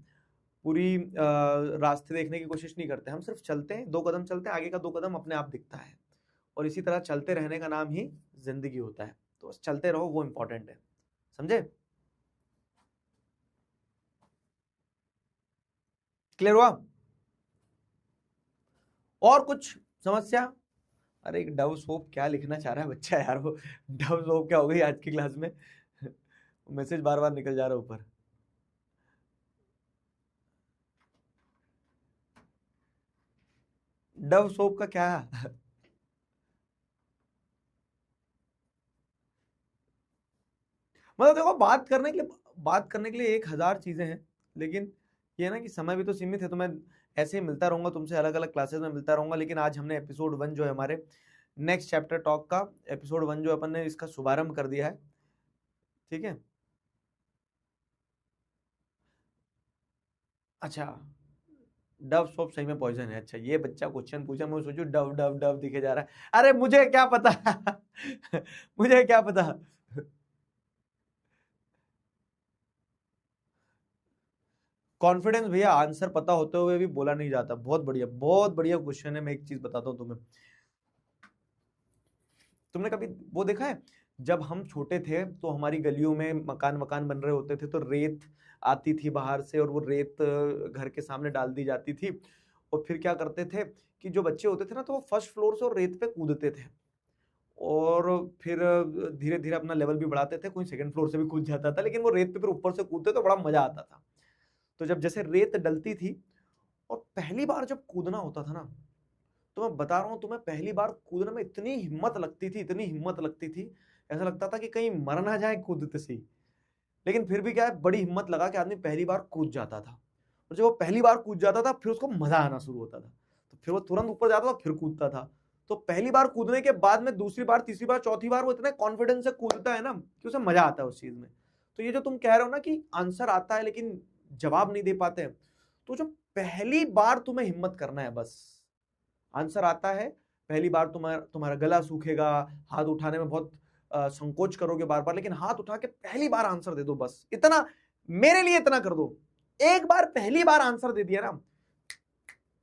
पूरी रास्ते देखने की कोशिश नहीं करते, हम सिर्फ चलते हैं, 2 कदम चलते हैं, आगे का 2 कदम अपने आप दिखता है। और इसी तरह चलते रहने का नाम ही जिंदगी होता है। तो बस चलते रहो, वो इंपॉर्टेंट है। समझे? क्लियर हुआ? और कुछ समस्या? अरे एक डव सोप क्या लिखना चाह रहा है बच्चा यार, वो डव सोप क्या हो गई आज की क्लास में? मैसेज बार बार निकल जा रहा है ऊपर। डव सोप का क्या? मतलब देखो, बात करने के लिए 1000 चीजें हैं, लेकिन ये है ना कि समय भी तो सीमित है। तो मैं ऐसे ही मिलता रहूंगा तुमसे, अलग अलग क्लासेस में मिलता रहूंगा। लेकिन आज हमने एपिसोड 1 जो है हमारे नेक्स्ट चैप्टर टॉक का एपिसोड 1 जो अपन ने इसका शुभारंभ कर दिया है। ठीक है। अच्छा, डव सोप सही में पॉइजन है? अच्छा, ये बच्चा क्वेश्चन पूछा, मैं सोचू डव डव डव दिखे जा रहा है। अरे मुझे क्या पता। मुझे क्या पता। कॉन्फिडेंस भैया, आंसर पता होते हुए भी बोला नहीं जाता। बहुत बढ़िया, बहुत बढ़िया क्वेश्चन है। मैं एक चीज बताता हूँ तुम्हें, तुमने कभी वो देखा है, जब हम छोटे थे तो हमारी गलियों में मकान मकान बन रहे होते थे, तो रेत आती थी बाहर से, और वो रेत घर के सामने डाल दी जाती थी। और फिर क्या करते थे कि जो बच्चे होते थे ना, तो वो फर्स्ट फ्लोर से और रेत पे कूदते थे, और फिर धीरे धीरे अपना लेवल भी बढ़ाते थे। कोई सेकंड फ्लोर से भी कूद जाता था, लेकिन वो रेत पे फिर ऊपर से कूदते तो बड़ा मजा आता था। तो जब जैसे रेत डलती थी और पहली बार जब कूदना होता था ना, तो मैं बता रहा हूं तुम्हें, पहली बार कूदने में इतनी हिम्मत लगती थी, इतनी हिम्मत लगती थी, ऐसा लगता था कि कहीं मर ना जाए कूदते से ही। लेकिन फिर भी क्या है, बड़ी हिम्मत लगा के आदमी पहली बार कूद जाता था। और जब वो पहली बार कूद जाता था, फिर उसको मजा आना शुरू होता था, तो फिर वो तुरंत ऊपर जाता था, फिर कूदता था। तो पहली बार कूदने के बाद में दूसरी बार, तीसरी बार, चौथी बार वो इतने कॉन्फिडेंस से कूदता है ना कि उसे मजा आता है उस चीज में। तो ये जो तुम कह रहे हो ना कि आंसर आता है लेकिन जवाब नहीं दे पाते, तो जो पहली बार तुम्हें हिम्मत करना है बस। आंसर आता है, पहली बार तुम्हारा तुम्हारा गला सूखेगा, हाथ उठाने में बहुत संकोच करोगे बार बार, लेकिन हाथ उठा के पहली बार आंसर दे दो बस। इतना मेरे लिए इतना कर दो, एक बार पहली बार आंसर दे दिया ना,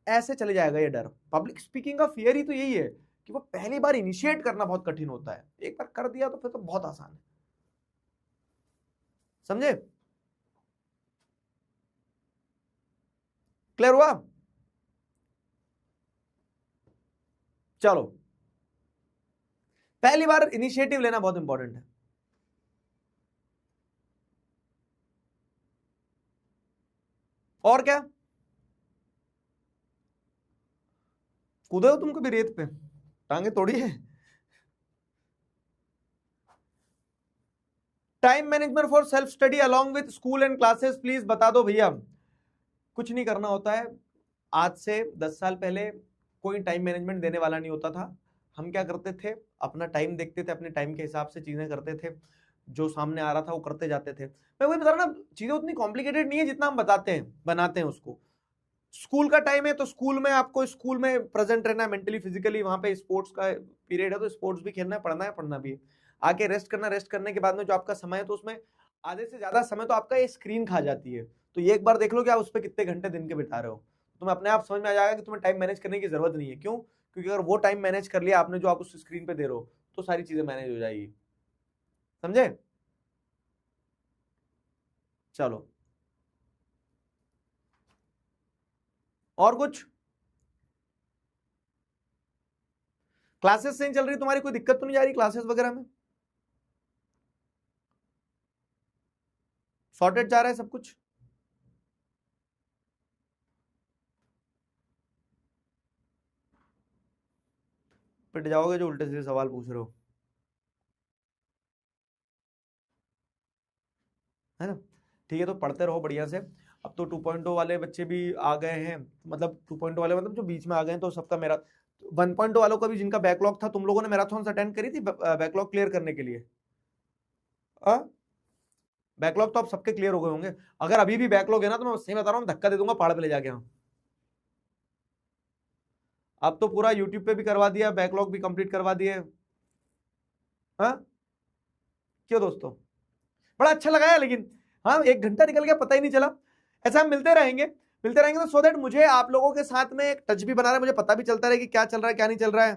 ऐसे चले जाएगा ये डर। पब्लिक स्पीकिंग का फियर ही तो यही है कि वो पहली बार इनिशिएट करना बहुत कठिन होता है, एक बार कर दिया तो फिर तो बहुत आसान है। समझे? क्लियर हुआ? चलो, पहली बार इनिशिएटिव लेना बहुत इंपॉर्टेंट है। और क्या? कूदे हो तुम कभी रेत पे? टांगे तोड़ी है? Time management for self study along with school and classes, please बता दो भैया। कुछ नहीं करना होता है। आज से 10 साल पहले कोई टाइम मैनेजमेंट देने वाला नहीं होता था। हम क्या करते थे, अपना टाइम देखते थे, अपने टाइम के हिसाब से चीजें करते थे, जो सामने आ रहा था वो करते जाते थे। मैं वही बता रहा ना, चीजें उतनी कॉम्प्लिकेटेड नहीं है जितना हम बताते हैं, बनाते हैं उसको। स्कूल का टाइम है तो स्कूल में आपको स्कूल में प्रेजेंट रहना है मेंटली फिजिकली, वहां पे स्पोर्ट्स का पीरियड है तो स्पोर्ट्स भी खेलना है, पढ़ना भी है। आके रेस्ट करना, रेस्ट करने के बाद में जो आपका समय है तो उसमें आधे से ज्यादा समय तो आपका ये स्क्रीन खा जाती है। तो ये एक बार देख लो कि आप उस पर कितने घंटे दिन के बिता रहे हो, तुम्हें अपने आप समझ में आ जाएगा कि तुम्हें टाइम मैनेज करने की जरूरत नहीं है। क्यों? क्योंकि अगर वो टाइम मैनेज कर लिया आपने जो आप उस स्क्रीन पे दे रहे हो तो सारी चीजें मैनेज हो जाएगी। समझे? चलो और कुछ? क्लासेस सही चल रही तुम्हारी? कोई दिक्कत तो नहीं जा रही क्लासेस वगैरह में? सॉर्टेड जा रहा है सब कुछ? पिट जाओगे जो उल्टे सीधे सवाल पूछ रहे हो, है ना? ठीक है, तो पढ़ते रहो बढ़िया से। अब तो 2.0 वाले बच्चे भी आ गए हैं, मतलब 2.0 वाले मतलब जो बीच में आ गए हैं, तो सबका मेरा 1.0 वालों का भी जिनका बैकलॉग था, तुम लोगों ने मैराथन अटेंड करी थी बैकलॉग क्लियर करने के लिए? बैकलॉग तो अब सबके क्लियर हो गए होंगे। अगर अभी भी बैकलॉग है ना तो मैं सही बता रहा हूँ, धक्का दे दूंगा पहाड़ पे ले जाके। हाँ, अब तो पूरा यूट्यूब पे भी करवा दिया, बैकलॉग भी कंप्लीट करवा दिए। हाँ, क्यों दोस्तों? बड़ा अच्छा लगा है लेकिन। हाँ, 1 घंटा निकल गया पता ही नहीं चला। ऐसा हम मिलते रहेंगे तो सो दैट मुझे आप लोगों के साथ में एक टच भी बना रहा है, मुझे पता भी चलता रहे कि क्या चल रहा है क्या नहीं चल रहा है।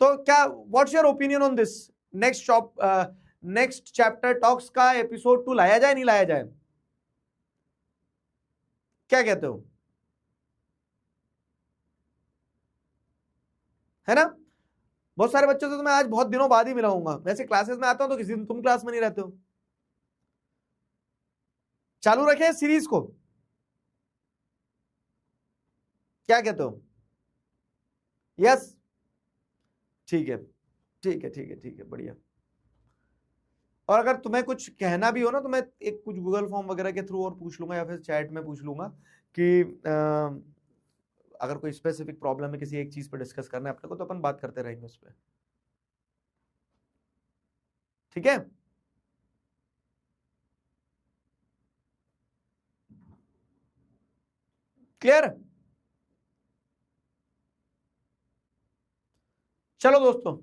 तो क्या, what's your opinion on this? Next chapter talks का एपिसोड 2 लाया जाए नहीं लाया जाए? क्या कहते हो? है ना? बहुत सारे बच्चों से तो मैं आज बहुत दिनों बाद ही मिला हूंगा। वैसे क्लासेस में आता हूं तो किसी दिन तुम क्लास में नहीं रहते हो। चालू रखे सीरीज को? क्या कहते हो? यस? ठीक है, ठीक है, ठीक है, ठीक है, बढ़िया। और अगर तुम्हें कुछ कहना भी हो ना तो मैं एक कुछ गूगल फॉर्म वगैरह के थ्रू और पूछ लूंगा या फिर चैट में पूछ लूंगा कि अगर कोई स्पेसिफिक प्रॉब्लम है किसी एक चीज पर डिस्कस करना है अपने को, तो अपन बात करते रहेंगे उस पर। ठीक है? क्लियर? चलो दोस्तों,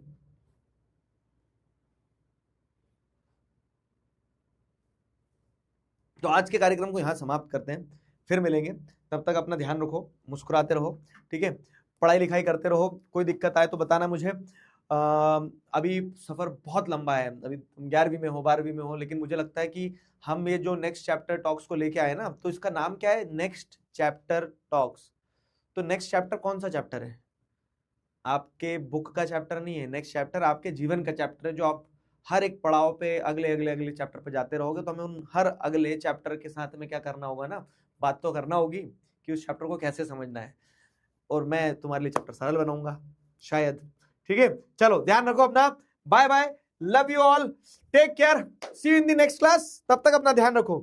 तो आज के कार्यक्रम को यहां समाप्त करते हैं, फिर मिलेंगे। तब तक अपना ध्यान रखो, मुस्कुराते रहो, ठीक है? पढ़ाई लिखाई करते रहो, कोई दिक्कत आए तो बताना मुझे। अभी सफर बहुत लंबा है, अभी 11वीं में हो 12वीं में हो, लेकिन मुझे लगता है कि हम ये जो नेक्स्ट चैप्टर टॉक्स को लेके आए ना, तो इसका नाम क्या है? Next chapter talks. तो नेक्स्ट चैप्टर कौन सा चैप्टर है? आपके बुक का चैप्टर नहीं है, नेक्स्ट चैप्टर आपके जीवन का चैप्टर है, जो आप हर एक पड़ाव पे अगले अगले अगले चैप्टर पे जाते रहोगे। तो हमें उन हर अगले चैप्टर के साथ में क्या करना होगा ना, बात तो करना होगी कि उस चैप्टर को कैसे समझना है, और मैं तुम्हारे लिए चैप्टर सरल बनाऊंगा शायद। ठीक है, चलो ध्यान रखो अपना। Bye bye, love you all, take care, see you in the next class. तब तक अपना ध्यान रखो,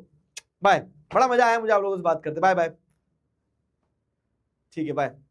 बाय। बड़ा मजा आया मुझे आप लोगों से बात करते। Bye bye. ठीक है, बाय।